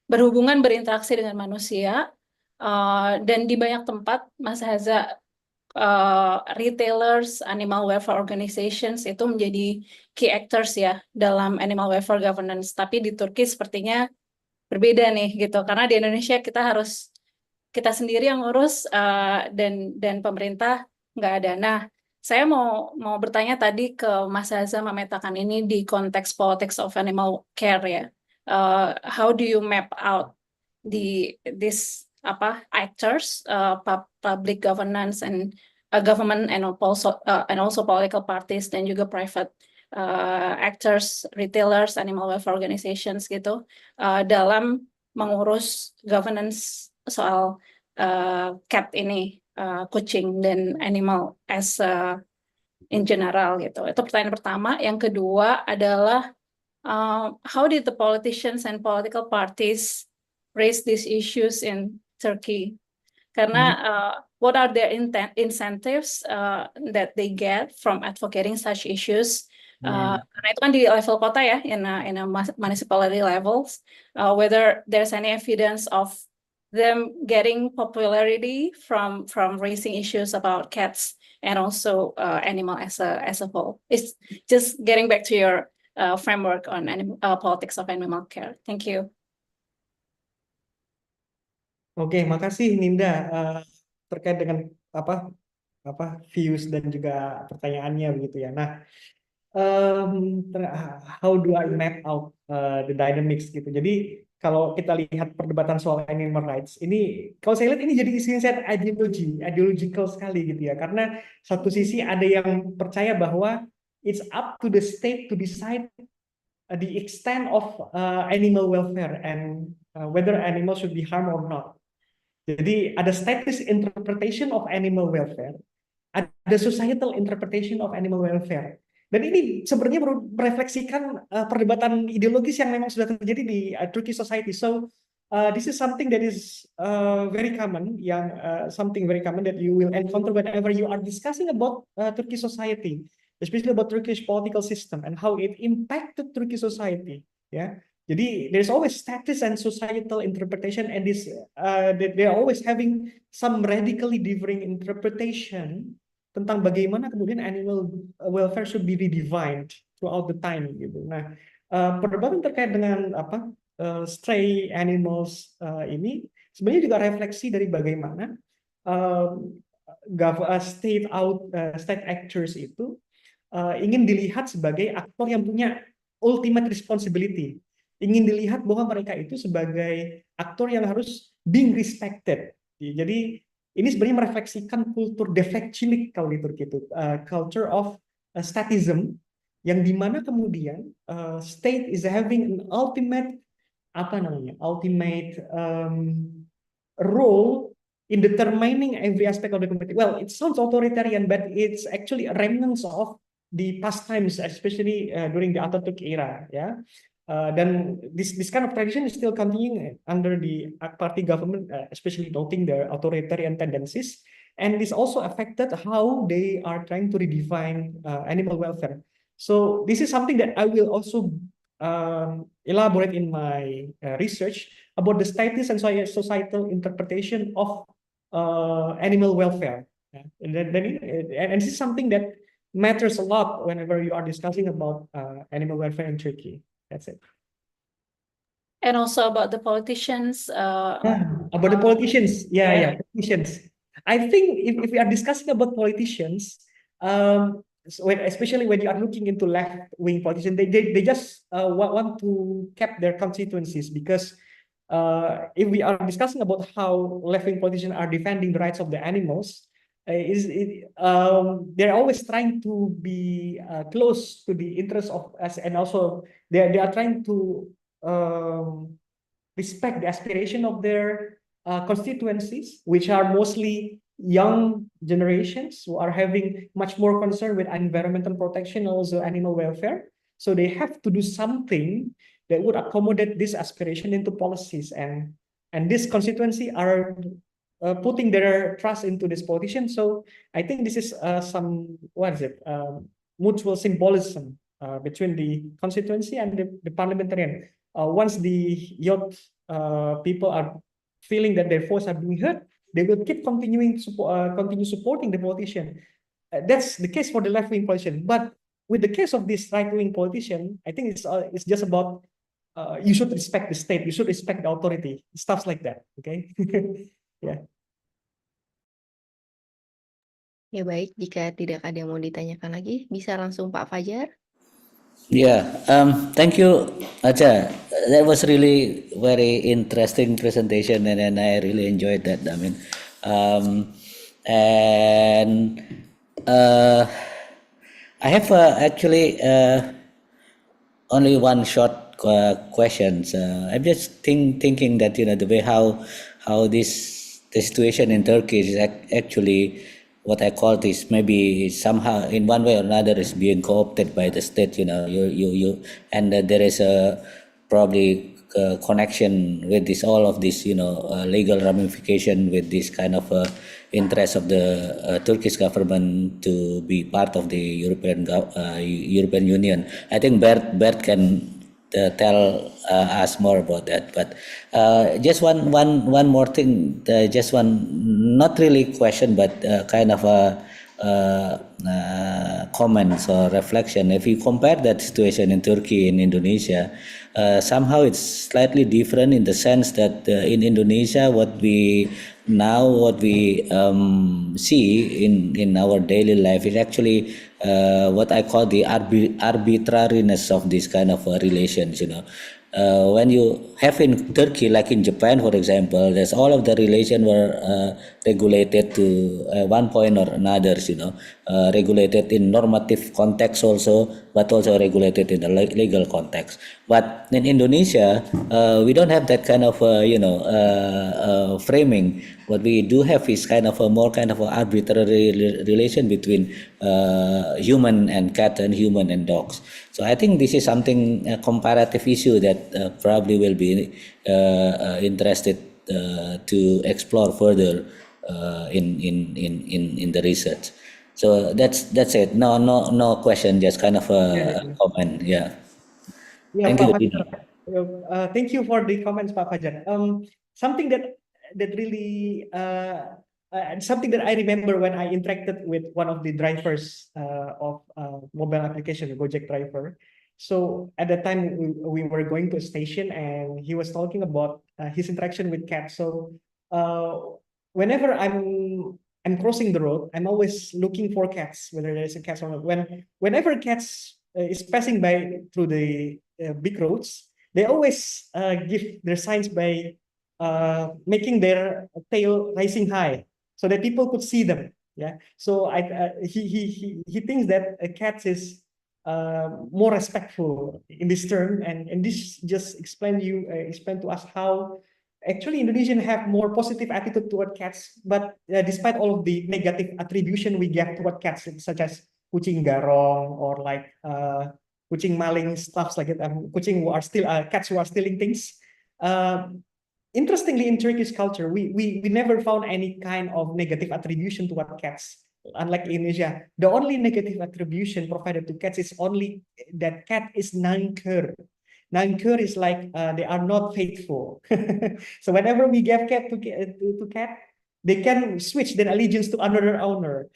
berhubungan, berinteraksi dengan manusia. Dan di banyak tempat, Mas Haza, retailers, animal welfare organizations itu menjadi key actors ya dalam animal welfare governance. Tapi di Turki sepertinya berbeda nih gitu, karena di Indonesia kita sendiri yang ngurus dan pemerintah nggak ada. Nah, saya mau bertanya tadi ke Mas Haza memetakan ini di konteks politics of animal care ya. How do you map out these actors, public governance and government and also political parties dan juga private actors, retailers, animal welfare organizations gitu dalam mengurus governance soal cat ini, kucing dan animal as in general gitu. Itu pertanyaan pertama. Yang kedua adalah how did the politicians and political parties raise these issues in Turkey? Karena what are their incentives that they get from advocating such issues? Karena itu kan di level kota ya, in a municipality levels, whether there's any evidence of them getting popularity from raising issues about cats and also animal as a whole. It's just getting back to your framework on politics of animal care. Thank you. Oke, makasih Ninda terkait dengan views dan juga pertanyaannya begitu ya. Nah, how do I map out the dynamics gitu. Jadi kalau kita lihat perdebatan soal animal rights ini, kalau saya lihat ini jadi isinya ideological sekali gitu ya. Karena satu sisi ada yang percaya bahwa it's up to the state to decide the extent of animal welfare and whether animals should be harmed or not. Jadi ada status interpretation of animal welfare, ada societal interpretation of animal welfare. Dan ini sebenarnya merefleksikan perdebatan ideologis yang memang sudah terjadi di Turkish society. So this is something that is very common, something very common that you will encounter whenever you are discussing about Turkish society, especially about Turkish political system and how it impacted Turkish society. Ya. Jadi there's always status and societal interpretation, and they are always having some radically differing interpretation tentang bagaimana kemudian animal welfare should be redefined throughout the time gitu. Nah, perdebatan terkait dengan stray animals ini sebenarnya juga refleksi dari bagaimana state actors itu ingin dilihat sebagai aktor yang punya ultimate responsibility. Ingin dilihat bahwa mereka itu sebagai aktor yang harus being respected. Jadi ini sebenarnya merefleksikan kultur defect cilik kalau di Turki itu, culture of statism, yang dimana kemudian state is having an ultimate role in determining every aspect of the community. Well, it sounds authoritarian, but it's actually a remnants of the past times, especially during the Atatürk era, ya. Dan this kind of tradition is still continuing under the party government, especially noting their authoritarian tendencies, and this also affected how they are trying to redefine animal welfare. So this is something that I will also elaborate in my research about the status and societal interpretation of animal welfare. And this is something that matters a lot whenever you are discussing about animal welfare in Turkey. That's it. And also about the politicians. About the politicians, politicians. I think if we are discussing about politicians, especially when you are looking into left-wing politicians, they just want to cap their constituencies, because if we are discussing about how left-wing politicians are defending the rights of the animals, they're always trying to be close to the interests of us, and also they are trying to respect the aspiration of their constituencies, which are mostly young generations who are having much more concern with environmental protection, also animal welfare. So they have to do something that would accommodate this aspiration into policies, and this constituency are putting their trust into this politician. So I think this is some mutual symbolism between the constituency and the parliamentarian. Once the youth people are feeling that their voice are being heard, they will keep continue supporting the politician. That's the case for the left-wing politician. But with the case of this right-wing politician, I think it's just about you should respect the state, you should respect the authority, stuff like that. Okay. Yeah. Ya baik, jika tidak ada yang mau ditanyakan lagi, bisa langsung Pak Fajar. Yeah, thank you, Acha. That was really very interesting presentation, and I really enjoyed that. I mean, I have actually only one short question. I'm just thinking that the way how the situation in Turkey is actually what I call this, maybe somehow in one way or another is being co-opted by the state. And there is a probably connection with all of this legal ramification with this kind of interest of the Turkish government to be part of the European Union. I think Bert can tell us more about that. But just one more thing, just one, not really question, but kind of a comments or reflection. If you compare that situation in Turkey and Indonesia, somehow it's slightly different in the sense that in Indonesia, what we see in our daily life is actually what I call the arbitrariness of this kind of relations. When you have in Turkey, like in Japan, for example, there's all of the relation were regulated to one point or another, regulated in normative context also, but also regulated in the legal context. But in Indonesia, we don't have that kind of framing. What we do have is kind of a more kind of an arbitrary relation between human and cat and human and dogs. So I think this is something, a comparative issue that probably will be interested to explore further in the research. So that's it. No question, just kind of a comment. Yeah. Yeah, Thank you. Pak Fajar. Thank you for the comments, Pak Fajar. Something that really something that I remember when I interacted with one of the drivers of mobile application, the Gojek driver. So at that time we were going to a station and he was talking about his interaction with cats. So whenever I'm crossing the road, I'm always looking for cats, whether there's a cat or not. Whenever cats is passing by through the big roads, they always give their signs by making their tail rising high so that people could see them. Yeah. So he thinks that a cat is more respectful in this term, and this just explain to us how actually Indonesians have more positive attitude toward cats, but despite all of the negative attribution we give toward cats, such as kucing garong or like kucing maling, stuff like that, kucing who are still cats who are stealing things. Interestingly, in Turkish culture, we never found any kind of negative attribution toward cats. Unlike Indonesia, the only negative attribution provided to cats is only that cat is nangker. Nankur is like they are not faithful. So whenever we give cat to cat, they can switch their allegiance to another owner.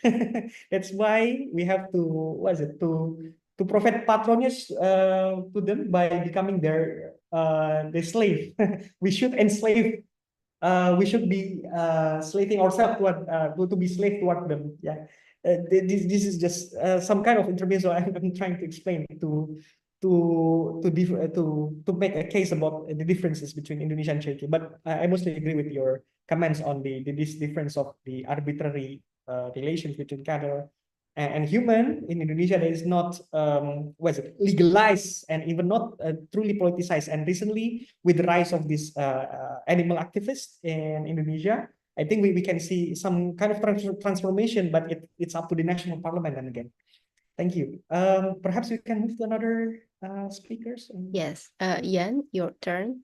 That's why we have to, what is it, to provide patronage to them by becoming their slave. We should enslave. We should be slaving ourselves to be slave toward them. Yeah, this is just some kind of intermezzo I'm trying to explain to make a case about the differences between Indonesia and Turkey. But I mostly agree with your comments on this difference of the arbitrary relations between cattle and human in Indonesia that is not what is it, legalized and even not truly politicized. And recently, with the rise of this animal activists in Indonesia, I think we can see some kind of transformation, but it's up to the national parliament. And again, thank you. Perhaps we can move to another speakers. Yes, Ian, your turn.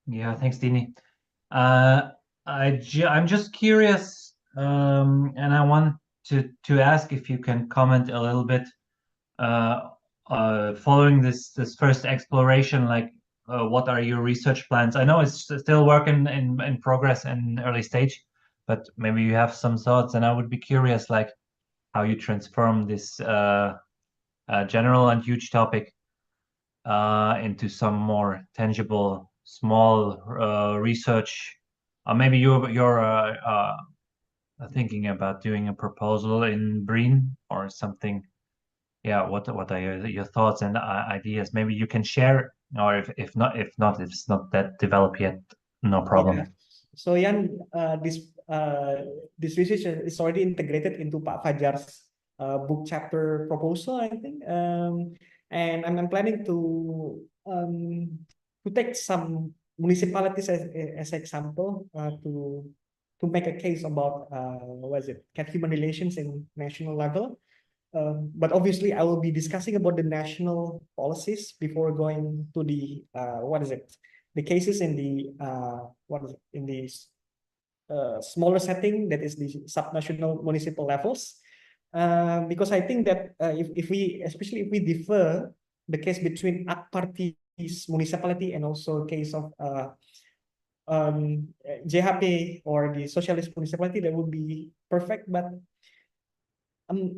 Yeah, thanks, Dini. I'm just curious, and I want to ask if you can comment a little bit following this first exploration, like what are your research plans? I know it's still work in progress and early stage, but maybe you have some thoughts, and I would be curious, like how you transform this general and huge topic into some more tangible, small research. Maybe you're thinking about doing a proposal in BREEAM or something. Yeah, what are your thoughts and ideas? Maybe you can share, or if not, if it's not that developed yet, no problem. Yeah. So Yan, this research is already integrated into Pak Fajar's book chapter proposal, I think. And I'm planning to take some municipalities as example to make a case about what is it, cat-human relations in national level. But obviously, I will be discussing about the national policies before going to the what is it, the cases in the what is it, in the smaller setting, that is the subnational municipal levels. Because I think that if we, especially if we differ the case between AK Party's municipality and also case of JHP or the socialist municipality, that would be perfect. But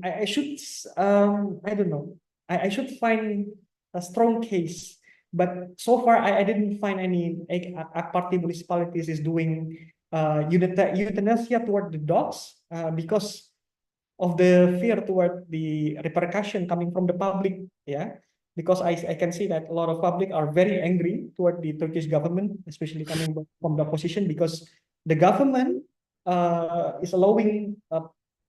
I should I don't know. I should find a strong case, but so far I didn't find any AK Party municipalities is doing euthanasia toward the dogs because of the fear toward the repercussion coming from the public. Yeah, because I can see that a lot of public are very angry toward the Turkish government, especially coming from the opposition, because the government is allowing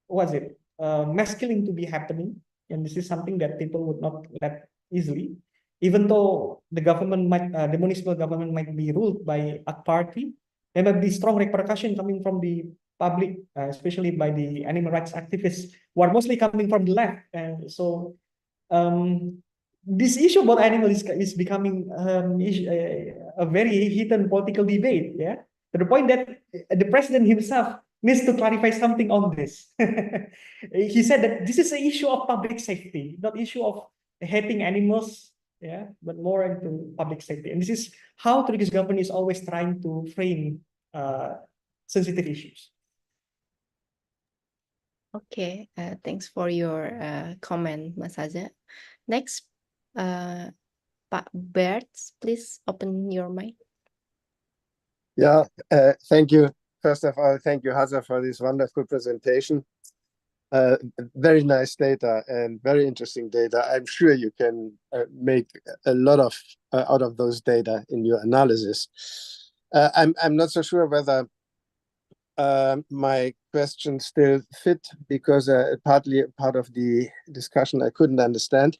what's it, mass killing to be happening, and this is something that people would not let easily, even though the government might, the municipal government might be ruled by a party. There might be strong repercussion coming from the public, especially by the animal rights activists who are mostly coming from the left. And so this issue about animals is becoming a very heated political debate. Yeah, to the point that the president himself needs to clarify something on this. He said that this is an issue of public safety, not issue of hating animals, yeah, but more into public safety. And this is how Turkish government is always trying to frame sensitive issues. Okay, thanks for your comment, Mas Haza. Next, Pak Bert, please open your mic. Yeah, thank you. First of all, thank you, Haza, for this wonderful presentation. Very nice data and very interesting data. I'm sure you can make a lot of out of those data in your analysis. I'm not so sure whether my questions still fit, because partly part of the discussion I couldn't understand.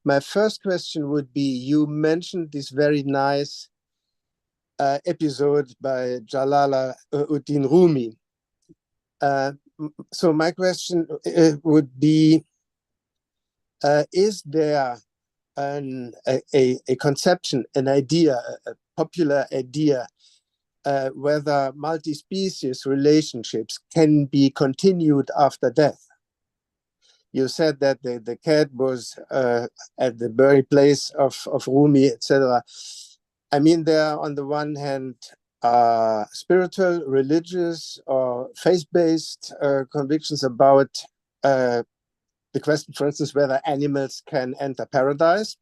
My first question would be, you mentioned this very nice episode by Jalaluddin Rumi. So my question would be, is there a conception, an idea, a popular idea, whether multi-species relationships can be continued after death? you said that the cat was at the very place of Rumi, etc. I mean, there are on the one hand spiritual, religious, or faith-based convictions about the question, for instance, whether animals can enter paradise,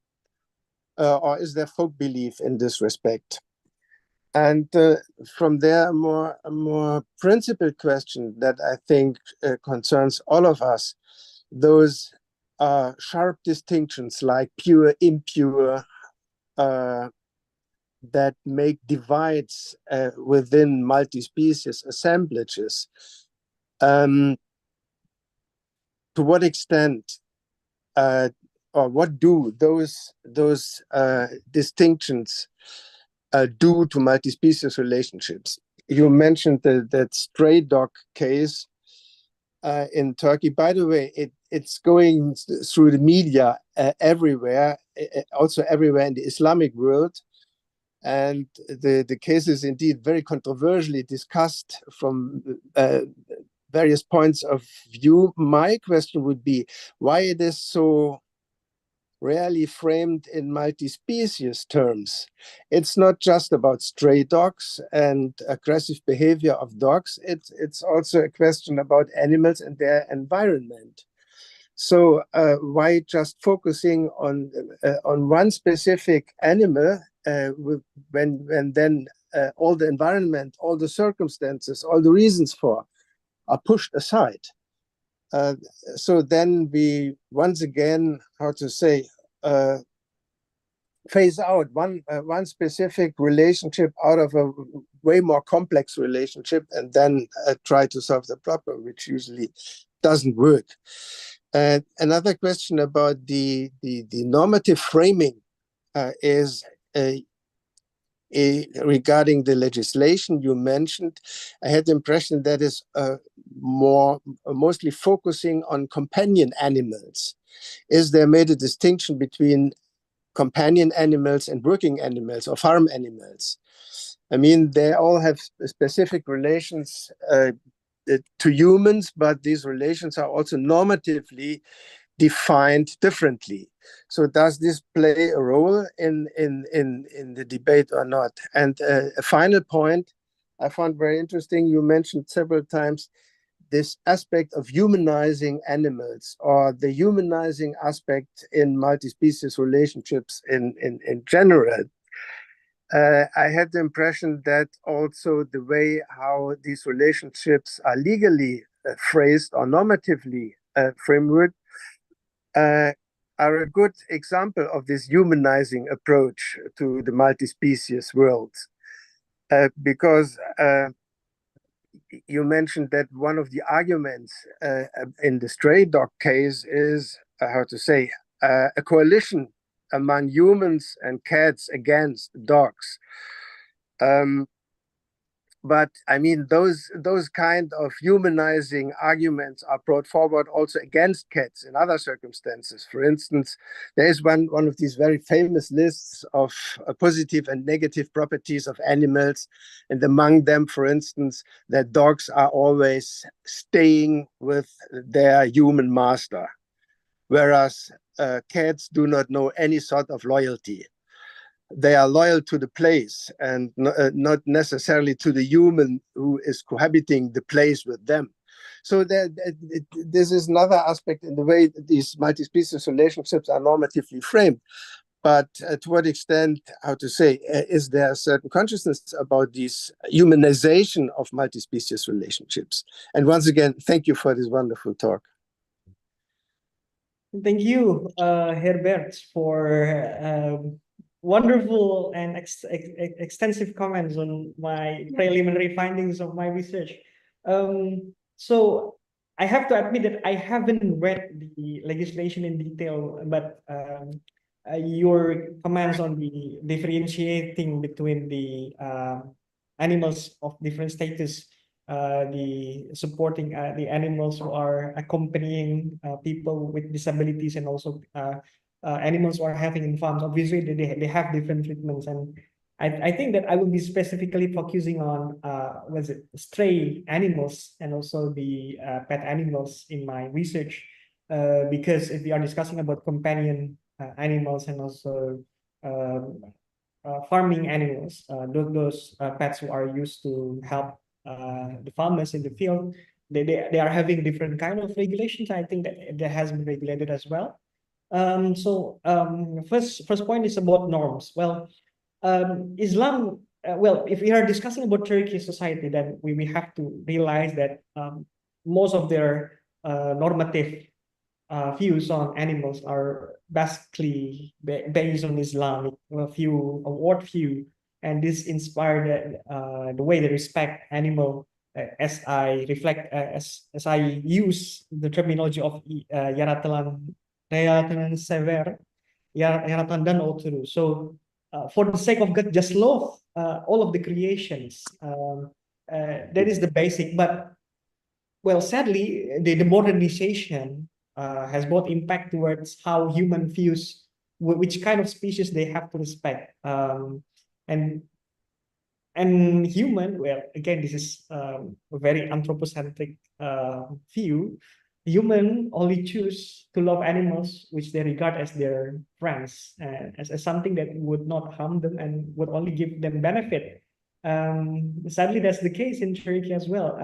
or is there folk belief in this respect? And from there, a more principled question that I think concerns all of us, those sharp distinctions like pure, impure, that make divides within multi-species assemblages. To what extent or what do those distinctions do to multi-species relationships? You mentioned that stray dog case in Turkey. By the way, it's going through the media everywhere, also everywhere in the Islamic world. And the case is indeed very controversially discussed from various points of view. My question would be why it is so rarely framed in multi-species terms. It's not just about stray dogs and aggressive behavior of dogs. It's also a question about animals and their environment. So why just focusing on one specific animal when then all the environment, all the circumstances, all the reasons for are pushed aside? So then we once again, how to say, phase out one specific relationship out of a way more complex relationship, and then try to solve the problem, which usually doesn't work. Another question about the normative framing is regarding the legislation you mentioned. I had the impression that is mostly focusing on companion animals. Is there made a distinction between companion animals and working animals or farm animals? I mean, they all have specific relations to humans, but these relations are also normatively defined differently. So does this play a role in the debate or not? And a final point I found very interesting, you mentioned several times this aspect of humanizing animals, or the humanizing aspect in multi-species relationships in general. I had the impression that also the way how these relationships are legally phrased or normatively framework are a good example of this humanizing approach to the multi-species world. Because you mentioned that one of the arguments in the stray dog case is, how to say, a coalition among humans and cats against dogs. But I mean, those kind of humanizing arguments are brought forward also against cats in other circumstances. For instance, there is one of these very famous lists of positive and negative properties of animals, and among them, for instance, that dogs are always staying with their human master, whereas cats do not know any sort of loyalty. They are loyal to the place and not necessarily to the human who is cohabiting the place with them. So this is another aspect in the way these multi-species relationships are normatively framed. But to what extent, how to say, is there a certain consciousness about this humanization of multi-species relationships? And once again, thank you for this wonderful talk. Thank you, Herbert, for wonderful and extensive comments on my preliminary findings of my research. So I have to admit that I haven't read the legislation in detail, but your comments on the differentiating between the animals of different status, the supporting the animals who are accompanying people with disabilities, and also animals who are having in farms. Obviously they have different treatments, and I think that I will be specifically focusing on stray animals and also the pet animals in my research. because if we are discussing about companion animals and also farming animals, those pets who are used to help the farmers in the field, they are having different kind of regulations. I think that has been regulated as well. First point is about norms. Well, Islam. Well, if we are discussing about Turkish society, then we have to realize that most of their normative views on animals are basically based on Islamic view, a worldview, and this inspired the way they respect animal. As I reflect, as I use the terminology of yaratan sever, yaratan dan oturu. So, for the sake of God, just love all of the creations. That is the basic, but well, sadly, the modernization has both impact towards how human views which kind of species they have to respect. And human, well, again, this is a very anthropocentric view. Human only choose to love animals which they regard as their friends, as something that would not harm them and would only give them benefit. Sadly, that's the case in Turkey as well.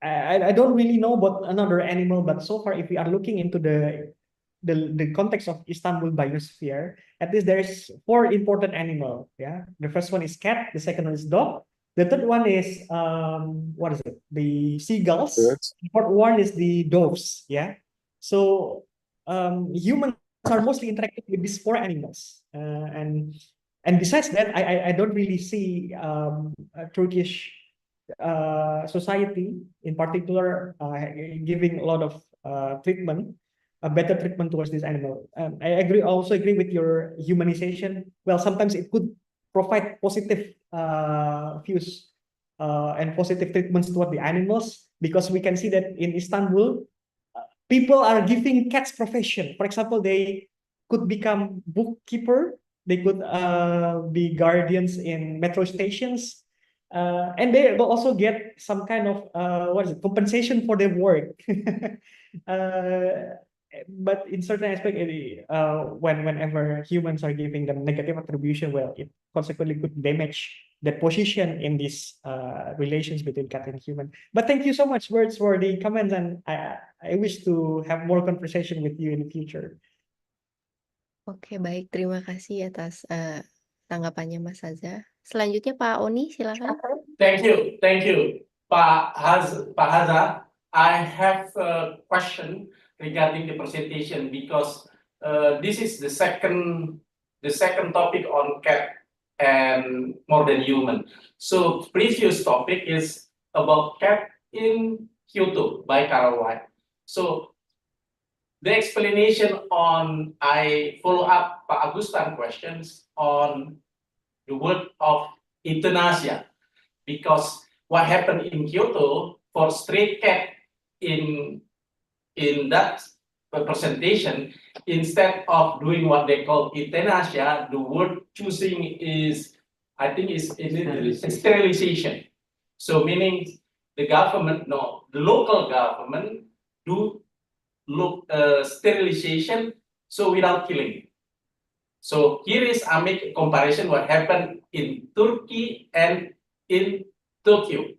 I don't really know about another animal, but so far, if we are looking into the context of Istanbul biosphere, at least there's 4 important animals. Yeah, the first one is cat, the second one is dog, the third one is what is it? The seagulls. Birds. The fourth one is the doves. Yeah, so humans are mostly interacting with these 4 animals, and besides that, I don't really see a Turkish society in particular giving a lot of treatment, a better treatment towards this animal. I also agree with your humanization. Well, sometimes it could provide positive views and positive treatments toward the animals, because we can see that in Istanbul, people are giving cats profession. For example, they could become bookkeeper, they could be guardians in metro stations, and they will also get some kind of compensation for their work. But in certain aspect, whenever humans are giving them negative attribution, well, it consequently could damage the position in these relations between cat and human. But thank you so much, Birds, for the comments, and I wish to have more conversation with you in the future. Oke, baik. Terima kasih atas tanggapannya Mas Haza. Selanjutnya Pak Oni, silakan. Thank you, Pak Haza. I have a question regarding the presentation, because this is the second topic on cat and more than human. So previous topic is about cat in Kyoto by Carol White. So the explanation on, I follow up Pak Agustan questions on the word of euthanasia, because what happened in Kyoto for stray cat in that representation, instead of doing what they call euthanasia, the word choosing is, I think, is sterilization. So meaning the local government do sterilization, so without killing. So here is I make a comparison what happened in Turkey and in Tokyo.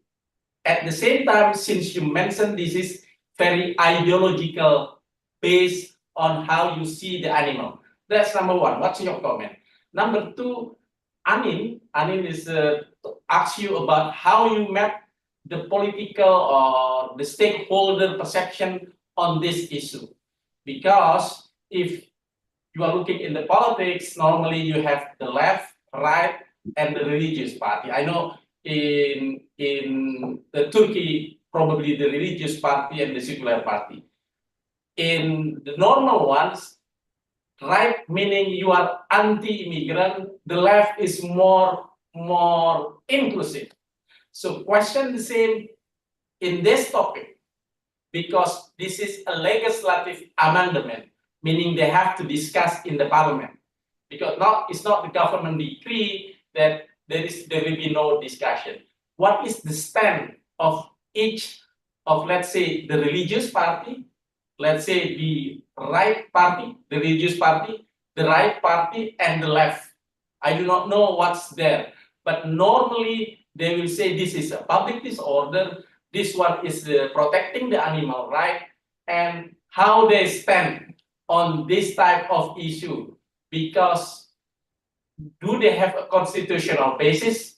At the same time, since you mentioned this is very ideological based on how you see the animal. That's number one. What's your comment? Number two, Anin is to ask you about how you map the political or the stakeholder perception on this issue. Because if you are looking in the politics, normally you have the left, right, and the religious party. I know in the Turkey, probably the religious party and the secular party. In the normal ones, right meaning you are anti-immigrant, the left is more inclusive. So question the same in this topic, because this is a legislative amendment, meaning they have to discuss in the parliament. Because it's not the government decree that there will be no discussion. What is the stand of each of, let's say, the religious party let's say, the right party, the religious party, the right party, and the left. I do not know what's there, but normally they will say this is a public disorder, this one is protecting the animal right, and how they stand on this type of issue, because do they have a constitutional basis?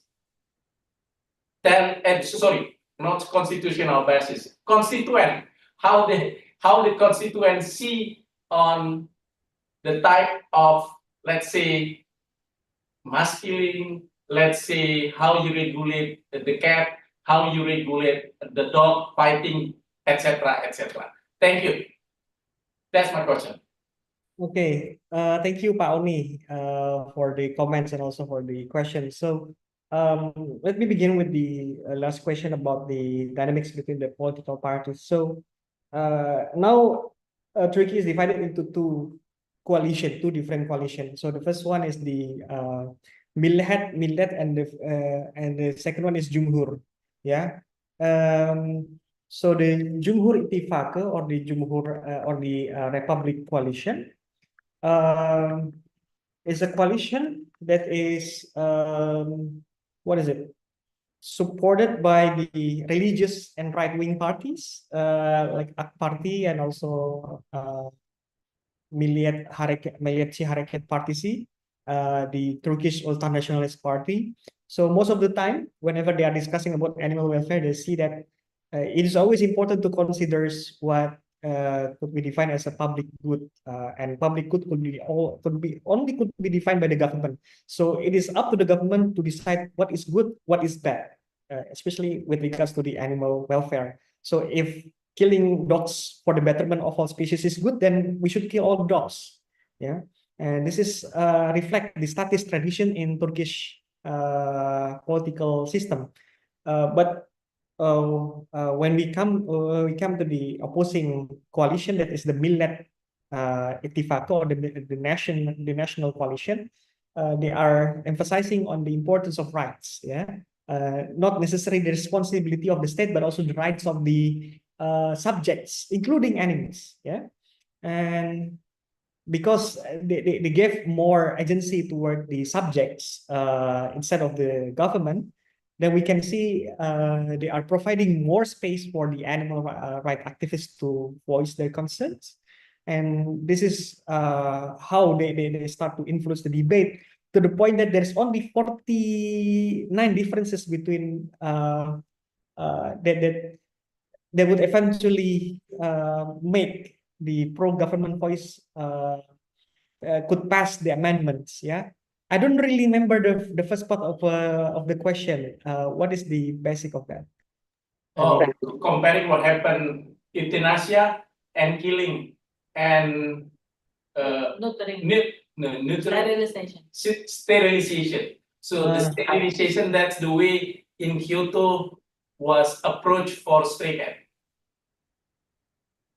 Then, sorry, not constitutional basis, constituent, how the constituent see on the type of, let's say, mass killing, let's say how you regulate the cat, how you regulate the dog fighting, etc., etc. Thank you. That's my question. Okay, thank you, Pak Oni, for the comments and also for the questions. So, let me begin with the last question about the dynamics between the political parties. So, now Turkey is divided into two different coalitions. So the first one is the Millet, and the second one is Cumhur. Yeah. So the Cumhur Ittifakı, or the Cumhur or the Republic coalition is a coalition that is what is it? Supported by the religious and right-wing parties like AK Party and also Milliyetçi Hareket Partisi, the Turkish Ultra Nationalist Party. So most of the time, whenever they are discussing about animal welfare, they see that it is always important to consider what could be defined as a public good, and public good could be defined by the government. So it is up to the government to decide what is good, what is bad, especially with regards to the animal welfare. So if killing dogs for the betterment of all species is good, then we should kill all dogs. Yeah, and this is reflect the statist tradition in Turkish political system. But when we come to the opposing coalition, that is the Millet Ittifakı, or the national coalition, they are emphasizing on the importance of rights. Yeah, not necessarily the responsibility of the state, but also the rights of the subjects, including animals. Yeah, and because they gave more agency toward the subjects instead of the government, then we can see they are providing more space for the animal right activists to voice their concerns. And this is how they start to influence the debate, to the point that there's only 49 differences between that would eventually make the pro-government voice could pass the amendments. Yeah, I don't really remember the first part of the question. What is the basic of that? Comparing what happened euthanasia and killing and sterilization. So the sterilization, that's the way in Kyoto was approached for stray cat.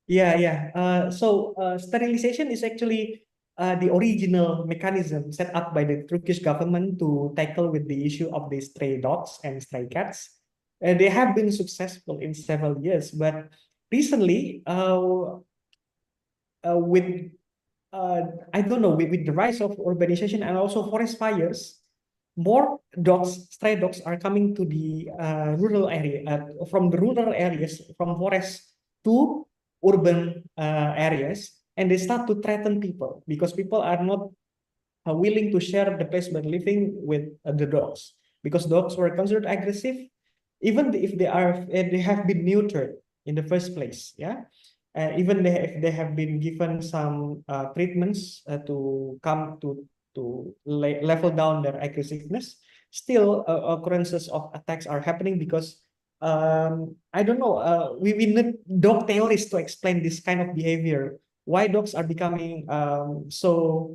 Yeah. So sterilization is actually the original mechanism set up by the Turkish government to tackle with the issue of the stray dogs and stray cats. They have been successful in several years, but recently, with I don't know, with the rise of urbanization and also forest fires, more stray dogs are coming to the rural area, from the rural areas, from forests to urban areas, and they start to threaten people because people are not willing to share the place by living with the dogs, because dogs were considered aggressive, even if they have been neutered in the first place. Yeah, even if they have been given some treatments to come to level down their aggressiveness, still occurrences of attacks are happening because I don't know, we need dog theorists to explain this kind of behavior, why dogs are becoming so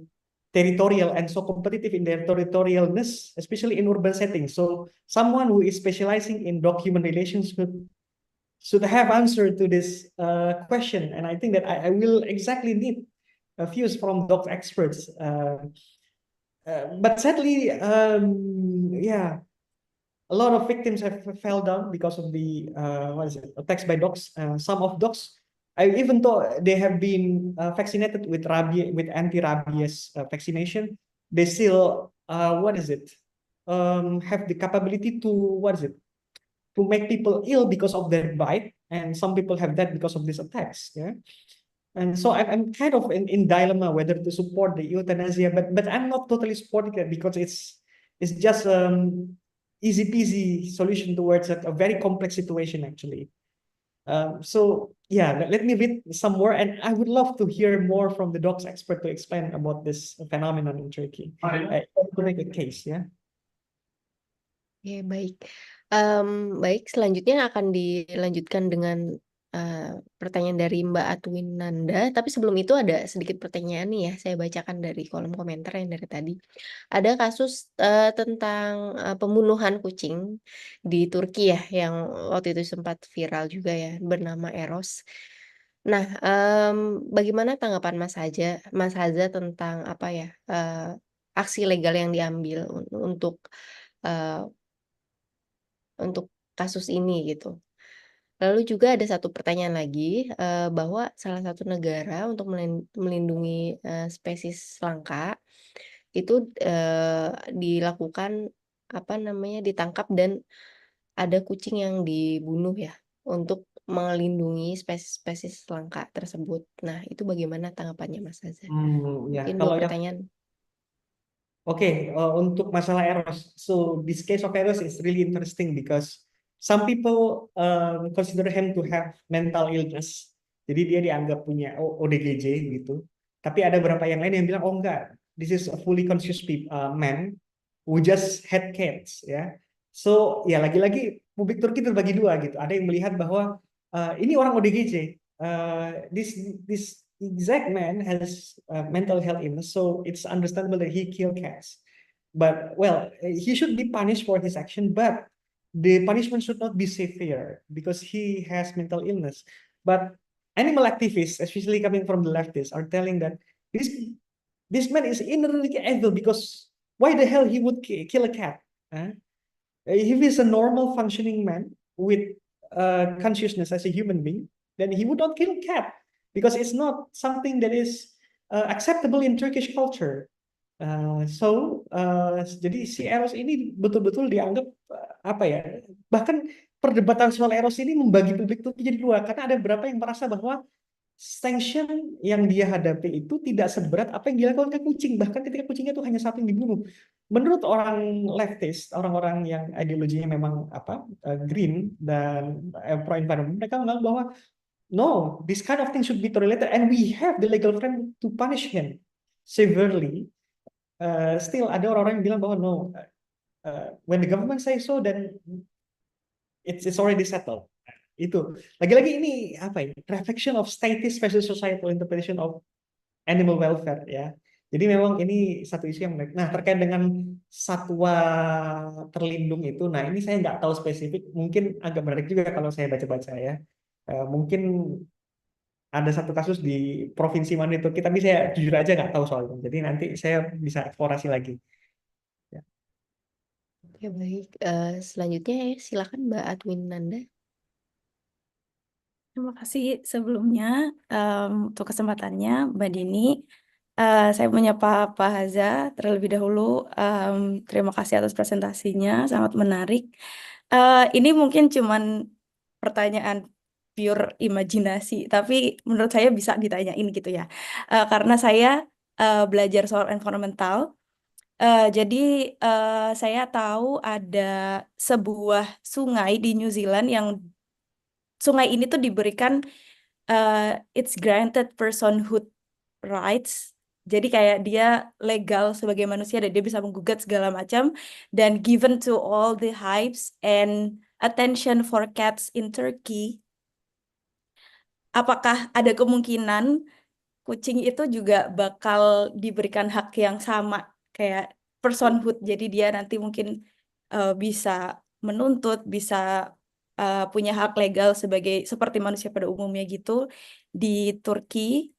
territorial and so competitive in their territorialness, especially in urban settings. So someone who is specializing in dog-human relations should have answer to this question, and I think that I will exactly need views from dog experts. But sadly, yeah, a lot of victims have fell down because of the attacks by dogs. Some of dogs even though they have been vaccinated with anti-rabies vaccination, they still have the capability to make people ill because of their bite, and some people have that because of these attacks. Yeah. And so I'm kind of in dilemma whether to support the euthanasia, but I'm not totally supporting it because it's just easy peasy solution towards a very complex situation actually. So yeah, let me read some more, and I would love to hear more from the docs expert to explain about this phenomenon in Turkey. To make a case, ya. Oke, baik. Baik, selanjutnya akan dilanjutkan dengan pertanyaan dari Mbak Atwinanda. Tapi sebelum itu ada sedikit pertanyaan nih ya, saya bacakan dari kolom komentar yang dari tadi. Ada kasus tentang pembunuhan kucing di Turki ya, yang waktu itu sempat viral juga ya, bernama Eros. Nah, bagaimana tanggapan Mas Haza tentang apa ya, aksi legal yang diambil untuk kasus ini gitu. Lalu juga ada satu pertanyaan lagi, bahwa salah satu negara untuk melindungi spesies langka itu dilakukan apa namanya, ditangkap dan ada kucing yang dibunuh ya untuk melindungi spesies langka tersebut. Nah, itu bagaimana tanggapannya Mas Haza? Ya, Mungkin kalau 2 yang pertanyaan. Oke, untuk masalah Eros, so this case of Eros is really interesting because some people consider him to have mental illness. Jadi dia dianggap punya ODGJ gitu. Tapi ada beberapa yang lain yang bilang, oh enggak, this is a fully conscious man who just had cats, ya. So ya lagi-lagi publik Turki terbagi dua gitu. Ada yang melihat bahwa ini orang ODGJ. This exact man has mental health illness, so it's understandable that he killed cats. But well, he should be punished for his action, but the punishment should not be severe because he has mental illness. But animal activists, especially coming from the leftists, are telling that this man is inherently evil because why the hell he would kill a cat? Huh? If he's a normal functioning man with consciousness as a human being, then he would not kill a cat because it's not something that is acceptable in Turkish culture. Jadi si Eros ini betul-betul dianggap apa ya? Bahkan perdebatan soal Eros ini membagi publik Turki jadi dua karena ada beberapa yang merasa bahwa sanction yang dia hadapi itu tidak seberat apa yang dilakukan ke kucing, bahkan ketika kucingnya itu hanya satu yang dibunuh. Menurut orang leftist, orang-orang yang ideologinya memang green dan pro environment, mereka menganggap bahwa no, this kind of thing should be tolerated, and we have the legal framework to punish him severely. Still ada orang-orang yang bilang bahwa no, when the government say so, then it's already settled. Itu lagi-lagi ini apa ya? Reflection of statist versus societal interpretation of animal welfare ya. Jadi memang ini satu isu yang menarik. Nah, terkait dengan satwa terlindung itu, nah ini saya nggak tahu spesifik, mungkin agak menarik juga kalau saya baca-baca ya. Mungkin ada satu kasus di provinsi mana itu, tapi saya jujur aja nggak tahu soal itu. Jadi nanti saya bisa eksplorasi lagi. Ya. Oke, baik. Selanjutnya silakan Mbak Atwinanda. Terima kasih sebelumnya untuk kesempatannya, Mbak Dini. Saya menyapa Pak Haza terlebih dahulu. Terima kasih atas presentasinya, sangat menarik. Ini mungkin cuman pertanyaan pure imajinasi, tapi menurut saya bisa ditanyain gitu ya. Karena saya belajar soal environmental. Jadi saya tahu ada sebuah sungai di New Zealand yang sungai ini tuh diberikan it's granted personhood rights. Jadi kayak dia legal sebagai manusia dan dia bisa menggugat segala macam, dan given to all the hypes and attention for cats in Turkey. Apakah ada kemungkinan kucing itu juga bakal diberikan hak yang sama kayak personhood? Jadi dia nanti mungkin bisa menuntut, bisa punya hak legal seperti manusia pada umumnya gitu di Turki,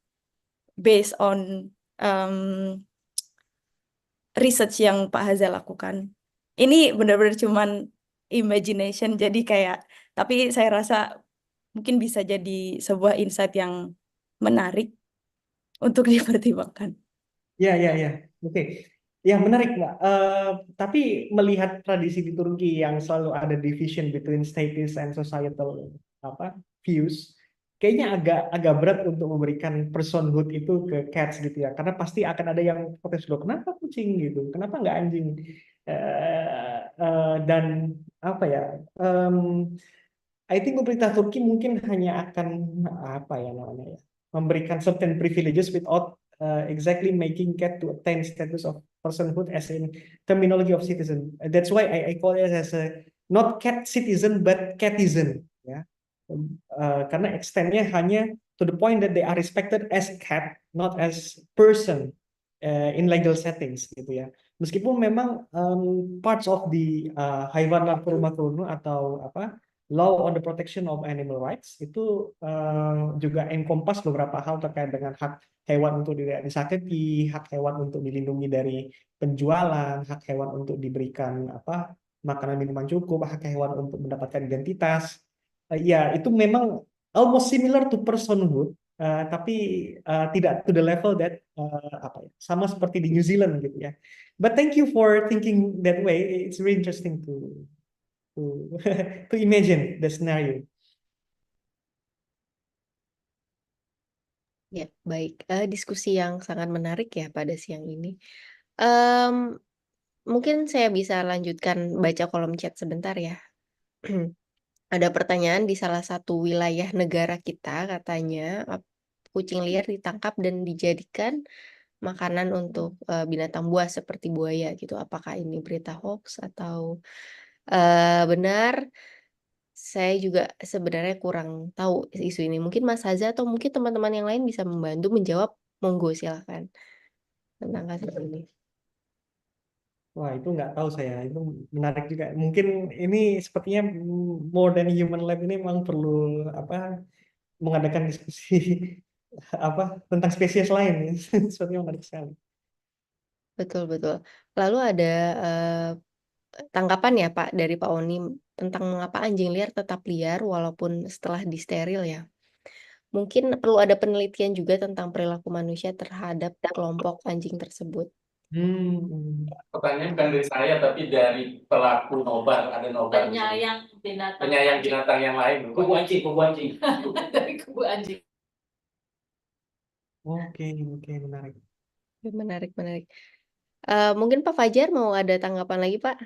based on research yang Pak Haza lakukan. Ini benar-benar cuman imagination, jadi kayak, tapi saya rasa mungkin bisa jadi sebuah insight yang menarik untuk dipertimbangkan. Ya, oke. Ya, menarik, Mbak. Tapi melihat tradisi di Turki yang selalu ada division between status and societal views, kayaknya agak berat untuk memberikan personhood itu ke cats gitu ya. Karena pasti akan ada yang protes loh, kenapa kucing gitu, kenapa nggak anjing? Dan apa ya? I think pemerintah Turki mungkin hanya akan memberikan certain privileges without exactly making cat to attain status of personhood as in terminology of citizen. That's why I call it as a not cat citizen but catizen, ya. Karena extendnya hanya to the point that they are respected as cat, not as person in legal settings, gitu ya. Meskipun memang parts of the Hayvanlar Korumatorunu atau Law on the Protection of Animal Rights itu juga encompass beberapa hal terkait dengan hak hewan untuk tidak disakiti, hak hewan untuk dilindungi dari penjualan, hak hewan untuk diberikan makanan minuman cukup, hak hewan untuk mendapatkan identitas. Ya, itu memang almost similar to personhood, tapi tidak to the level that sama seperti di New Zealand gitu ya. But thank you for thinking that way. It's really interesting to imagine the scenario. Ya, baik. Diskusi yang sangat menarik ya pada siang ini. Mungkin saya bisa lanjutkan baca kolom chat sebentar ya. Ada pertanyaan di salah satu wilayah negara kita, katanya kucing liar ditangkap dan dijadikan makanan untuk binatang buas seperti buaya gitu. Apakah ini berita hoax atau benar? Saya juga sebenarnya kurang tahu isu ini. Mungkin Mas Haza atau mungkin teman-teman yang lain bisa membantu menjawab. Monggo silakan tentang kasus ini. Wah, itu nggak tahu saya. Itu menarik juga. Mungkin ini sepertinya more than human lab ini memang perlu mengadakan diskusi tentang spesies lain ya. Sepertinya menarik sekali. Betul. Lalu ada tanggapan ya Pak dari Pak Oni tentang mengapa anjing liar tetap liar walaupun setelah disteril ya. Mungkin perlu ada penelitian juga tentang perilaku manusia terhadap kelompok anjing tersebut. Pertanyaan bukan dari saya tapi dari pelaku nobar, ada nobar. Penyayang binatang. Penyayang binatang yang lain. Kubu anjing. Dari kubu anjing. Oke, menarik. Menarik. Mungkin Pak Fajar mau ada tanggapan lagi Pak?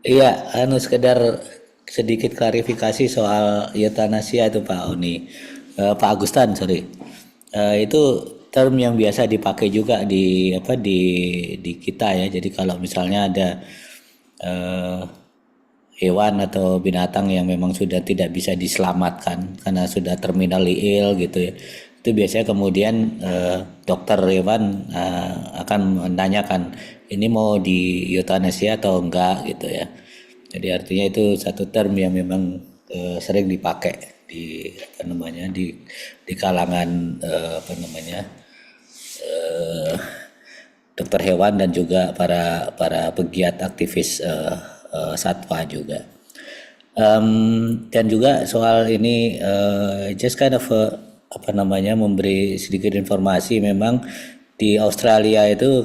Iya, sekedar sedikit klarifikasi soal eutanasia itu Pak Oni, Pak Agustan, sorry. Itu term yang biasa dipakai juga di kita ya. Jadi kalau misalnya ada hewan atau binatang yang memang sudah tidak bisa diselamatkan karena sudah terminally ill gitu ya, itu biasanya kemudian dokter hewan akan menanyakan ini mau di eutanasia atau enggak gitu ya. Jadi artinya itu satu term yang memang sering dipakai di di kalangan dokter hewan dan juga para pegiat aktivis satwa juga. Dan juga soal ini just kind of memberi sedikit informasi, memang di Australia itu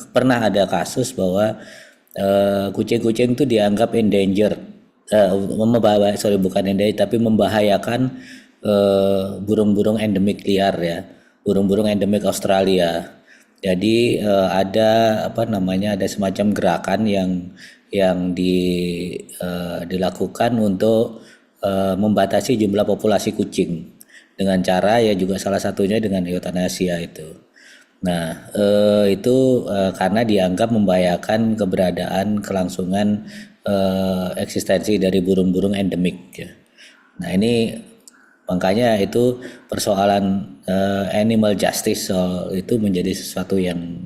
pernah ada kasus bahwa kucing-kucing itu dianggap endangered, tapi membahayakan burung-burung endemik liar ya, burung-burung endemik Australia. Jadi ada ada semacam gerakan yang dilakukan untuk membatasi jumlah populasi kucing dengan cara ya juga salah satunya dengan eutanasia itu. Nah itu karena dianggap membahayakan keberadaan kelangsungan eksistensi dari burung-burung endemik ya. Nah ini makanya itu persoalan animal justice itu menjadi sesuatu yang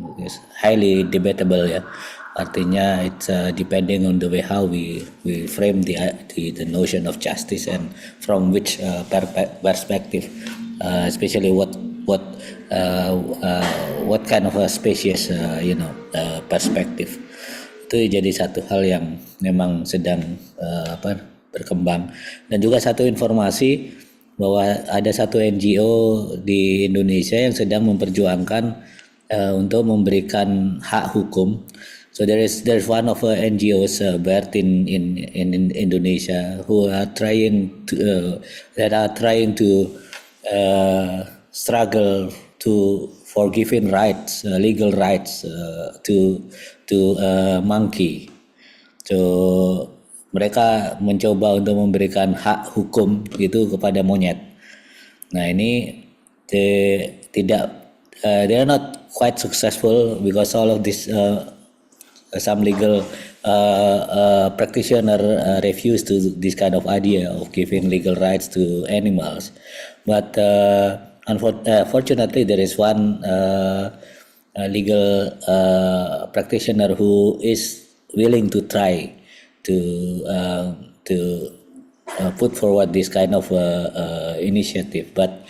highly debatable ya. Artinya it's depending on the way how we frame the notion of justice and from which perspective, especially what kind of a species perspective. Itu jadi satu hal yang memang sedang berkembang. Dan juga satu informasi bahwa ada satu NGO di Indonesia yang sedang memperjuangkan untuk memberikan hak hukum. So there's one of NGOs Bert in Indonesia who are trying to struggle for giving rights, legal rights to monkey. So mereka mencoba untuk memberikan hak hukum gitu kepada monyet. Nah ini they are not quite successful because all of this some legal practitioner refuse to this kind of idea of giving legal rights to animals. But fortunately there is one legal practitioner who is willing to try to put forward this kind of initiative. But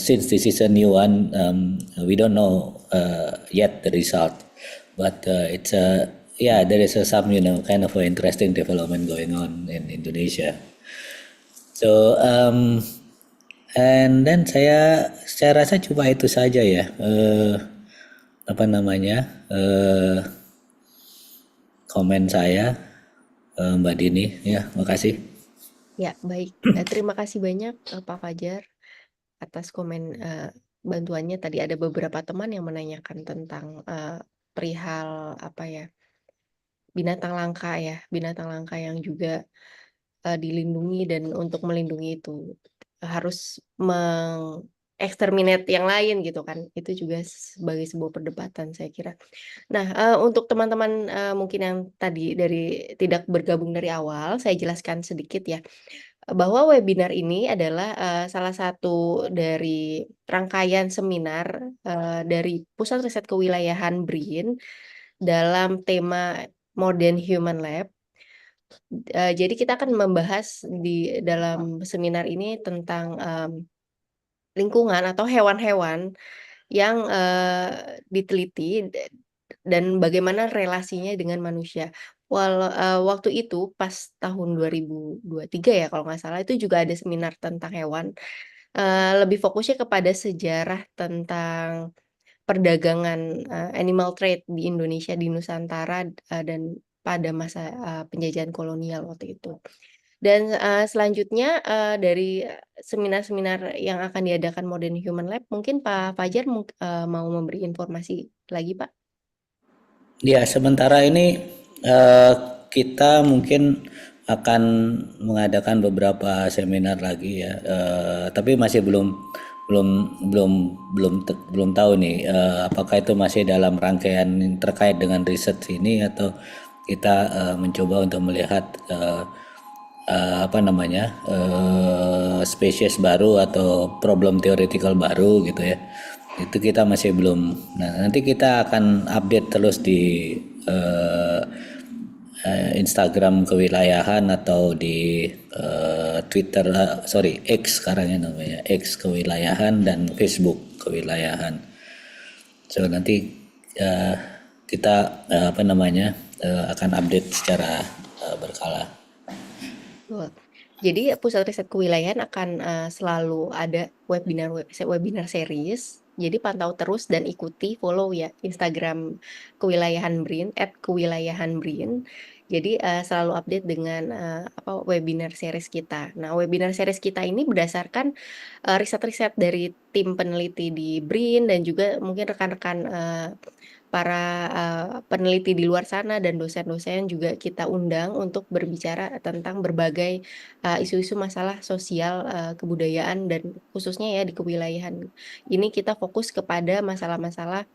since this is a new one, we don't know yet the result. But it's there is some kind of an interesting development going on in Indonesia. So and then saya rasa cuma itu saja ya. Komen saya, Mbak Dini, ya, makasih. Ya, baik. Terima kasih banyak Pak Fajar atas komen bantuannya. Tadi ada beberapa teman yang menanyakan tentang perihal binatang langka ya, binatang langka yang juga dilindungi, dan untuk melindungi itu harus eksterminate yang lain gitu kan. Itu juga sebagai sebuah perdebatan saya kira. Nah, untuk teman-teman mungkin yang tadi tidak bergabung dari awal, saya jelaskan sedikit ya, bahwa webinar ini adalah salah satu dari rangkaian seminar dari Pusat Riset Kewilayahan BRIN dalam tema Modern Human Lab. Jadi kita akan membahas di dalam seminar ini tentang lingkungan atau hewan-hewan yang diteliti dan bagaimana relasinya dengan manusia. Waktu itu pas tahun 2023 ya kalau nggak salah, itu juga ada seminar tentang hewan. Lebih fokusnya kepada sejarah tentang perdagangan animal trade di Indonesia, di Nusantara, dan pada masa penjajahan kolonial waktu itu. Dan selanjutnya dari seminar-seminar yang akan diadakan Modern Human Lab, mungkin Pak Fajar mau memberi informasi lagi, Pak? Ya, sementara ini kita mungkin akan mengadakan beberapa seminar lagi ya, tapi masih belum tahu nih apakah itu masih dalam rangkaian terkait dengan riset ini atau kita mencoba untuk melihat spesies baru atau problem theoretical baru gitu ya. Itu kita masih belum. Nah, nanti kita akan update terus di Instagram Kewilayahan atau di Twitter, X sekarang ya namanya, X Kewilayahan, dan Facebook Kewilayahan. So nanti kita akan update secara berkala. Jadi Pusat Riset Kewilayahan akan selalu ada webinar series. Jadi pantau terus dan ikuti, follow ya Instagram Kewilayahan BRIN @kewilayahanbrin. Jadi selalu update dengan webinar series kita. Nah, webinar series kita ini berdasarkan riset-riset dari tim peneliti di BRIN dan juga mungkin rekan-rekan para peneliti di luar sana dan dosen-dosen juga kita undang untuk berbicara tentang berbagai isu-isu masalah sosial, kebudayaan, dan khususnya ya di kewilayahan. Ini kita fokus kepada masalah-masalah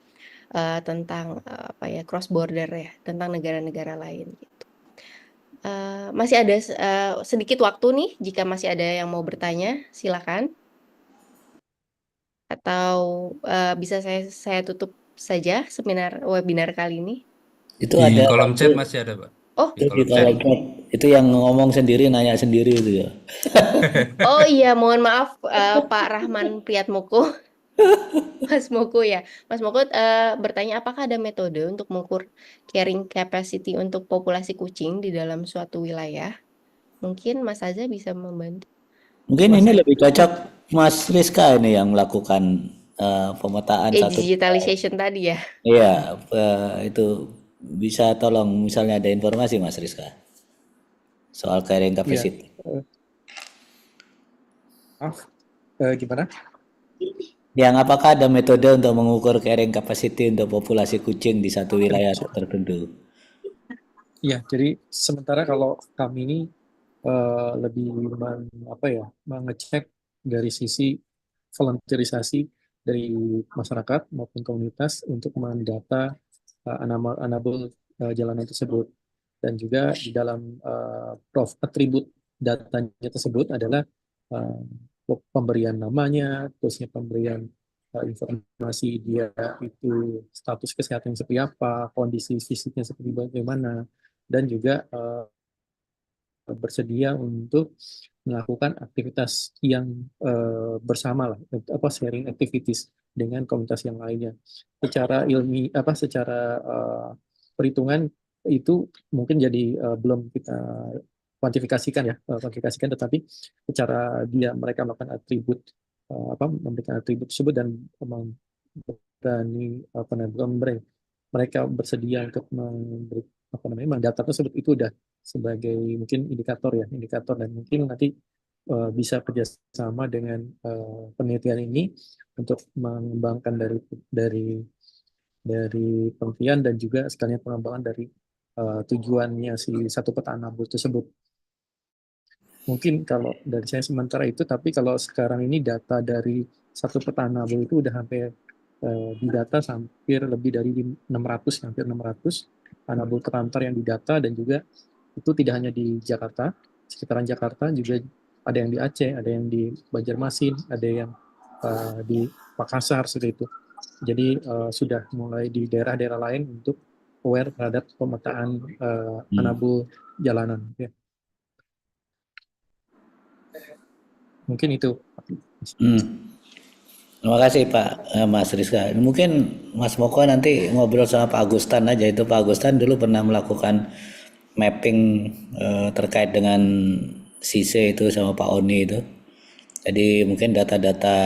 tentang cross border ya, tentang negara-negara lain gitu. Masih ada sedikit waktu nih, jika masih ada yang mau bertanya silakan. Atau bisa saya tutup saja webinar kali ini. Itu Di ada kolom chat masih ada, Pak. Oh, Di kolom chat. itu yang ngomong sendiri, nanya sendiri itu ya. Oh iya, mohon maaf Pak Rahman Priyatmoko. Mas Moko ya. Mas Moko bertanya apakah ada metode untuk mengukur carrying capacity untuk populasi kucing di dalam suatu wilayah? Mungkin Mas Aza bisa membantu. Mungkin ini Masih lebih cocok Mas Rizka ini yang melakukan pemetaan satu. Digitalization tadi ya. Iya, itu bisa tolong misalnya ada informasi Mas Rizka soal carrying Iya, capacity. Gimana? Yang apakah ada metode untuk mengukur carrying capacity untuk populasi kucing di satu wilayah tertentu? Iya, jadi sementara kalau kami ini lebih mengecek dari sisi volunteerisasi dari masyarakat maupun komunitas untuk mendata anabul jalanan tersebut, dan juga di dalam atribut datanya tersebut adalah uh, pemberian namanya, terusnya pemberian informasi dia itu status kesehatan seperti apa, kondisi fisiknya seperti bagaimana, dan juga bersedia untuk melakukan aktivitas yang bersama lah, sharing activities dengan komunitas yang lainnya. Secara secara perhitungan itu mungkin jadi belum kita kuantifikasikan, tetapi secara mereka melakukan atribut memberikan atribut tersebut dan berani mereka bersedia untuk memberi mendata tersebut, itu udah sebagai mungkin indikator, dan mungkin nanti bisa kerjasama dengan penelitian ini untuk mengembangkan dari penelitian dan juga sekalian pengembangan dari tujuannya si satu peta anabul tersebut. Mungkin kalau dari saya sementara itu, tapi kalau sekarang ini data dari satu peta anabul itu udah hampir didata hampir lebih dari 600, hampir 600 anabul terlantar yang didata, dan juga itu tidak hanya di Jakarta, sekitaran Jakarta juga ada yang di Aceh, ada yang di Banjarmasin, ada yang di Makassar seperti itu. Jadi sudah mulai di daerah-daerah lain untuk aware terhadap pemetaan anabul jalanan. Ya. Mungkin itu. Terima kasih Pak Mas Rizka. Mungkin Mas Moko nanti ngobrol sama Pak Agustan aja. Itu Pak Agustan dulu pernah melakukan mapping terkait dengan CICE itu sama Pak Oni itu. Jadi mungkin data-data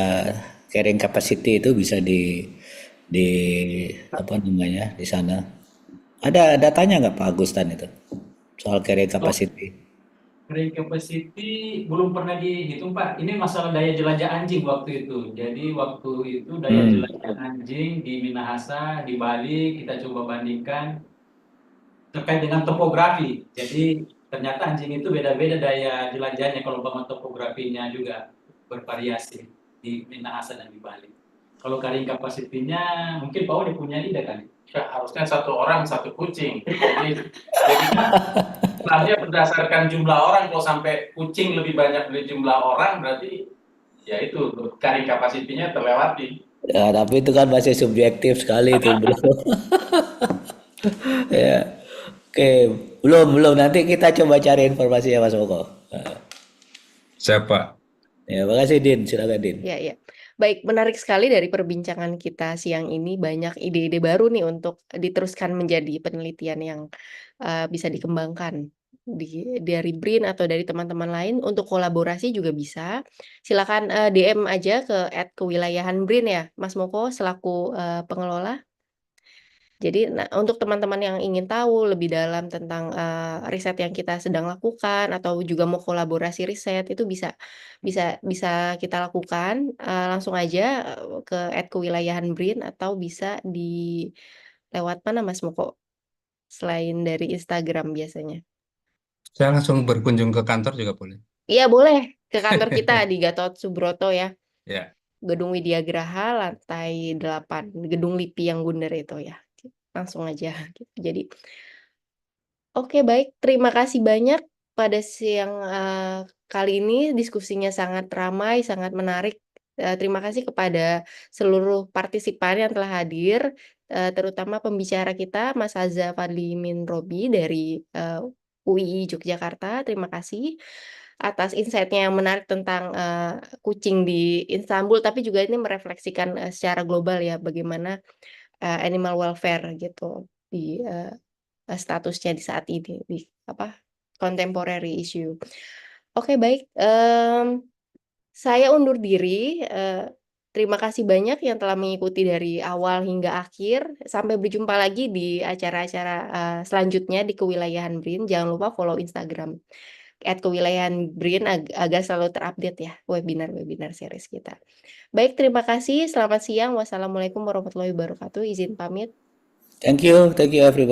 carrying capacity itu bisa di di sana. Ada datanya nggak Pak Agustan itu soal carrying capacity? Carrying capacity belum pernah dihitung Pak. Ini masalah daya jelajah anjing waktu itu. Jadi waktu itu daya jelajah anjing di Minahasa, di Bali kita coba bandingkan terkait dengan topografi. Jadi ternyata anjing itu beda-beda daya jelajahnya kalau umpama topografinya juga bervariasi di Minahasa dan di Bali. Kalau carrying capacity-nya mungkin Pak Odi punya ide kan? Ya, harusnya satu orang satu kucing. Jadi sebenarnya berdasarkan jumlah orang, kalau sampai kucing lebih banyak dari jumlah orang, berarti ya itu carrying capacity-nya terlewati. Ya, tapi itu kan masih subjektif sekali itu bro. Ya, oke, belum nanti kita coba cari informasi ya Mas Moko. Siapa? Ya, makasih Din, silakan Din. Ya. Baik, menarik sekali dari perbincangan kita siang ini, banyak ide-ide baru nih untuk diteruskan menjadi penelitian yang bisa dikembangkan dari BRIN atau dari teman-teman lain. Untuk kolaborasi juga bisa. Silakan DM aja ke @kewilayahan BRIN ya, Mas Moko selaku pengelola. Jadi untuk teman-teman yang ingin tahu lebih dalam tentang riset yang kita sedang lakukan atau juga mau kolaborasi riset, itu bisa kita lakukan langsung aja ke @kewilayahan BRIN atau bisa di lewat mana Mas Moko? Selain dari Instagram biasanya. Saya langsung berkunjung ke kantor juga boleh. Iya boleh, ke kantor kita di Gatot Subroto ya. Ya. Gedung Widya Graha lantai 8, Gedung LIPI yang bundar itu ya. Langsung aja gitu. Jadi oke, baik, terima kasih banyak pada siang kali ini, diskusinya sangat ramai, sangat menarik. Terima kasih kepada seluruh partisipan yang telah hadir, terutama pembicara kita Mas Aza Fadli Min Robi dari UII Yogyakarta. Terima kasih atas insight-nya yang menarik tentang kucing di Istanbul, tapi juga ini merefleksikan secara global ya bagaimana animal welfare gitu di statusnya di saat ini di contemporary issue. Oke, baik. Saya undur diri. Terima kasih banyak yang telah mengikuti dari awal hingga akhir. Sampai berjumpa lagi di acara-acara selanjutnya di Kewilayahan BRIN. Jangan lupa follow Instagram @kewilayahan BRIN agar selalu terupdate ya webinar-webinar series kita. Baik, terima kasih. Selamat siang. Wassalamualaikum warahmatullahi wabarakatuh. Izin pamit. Thank you everybody.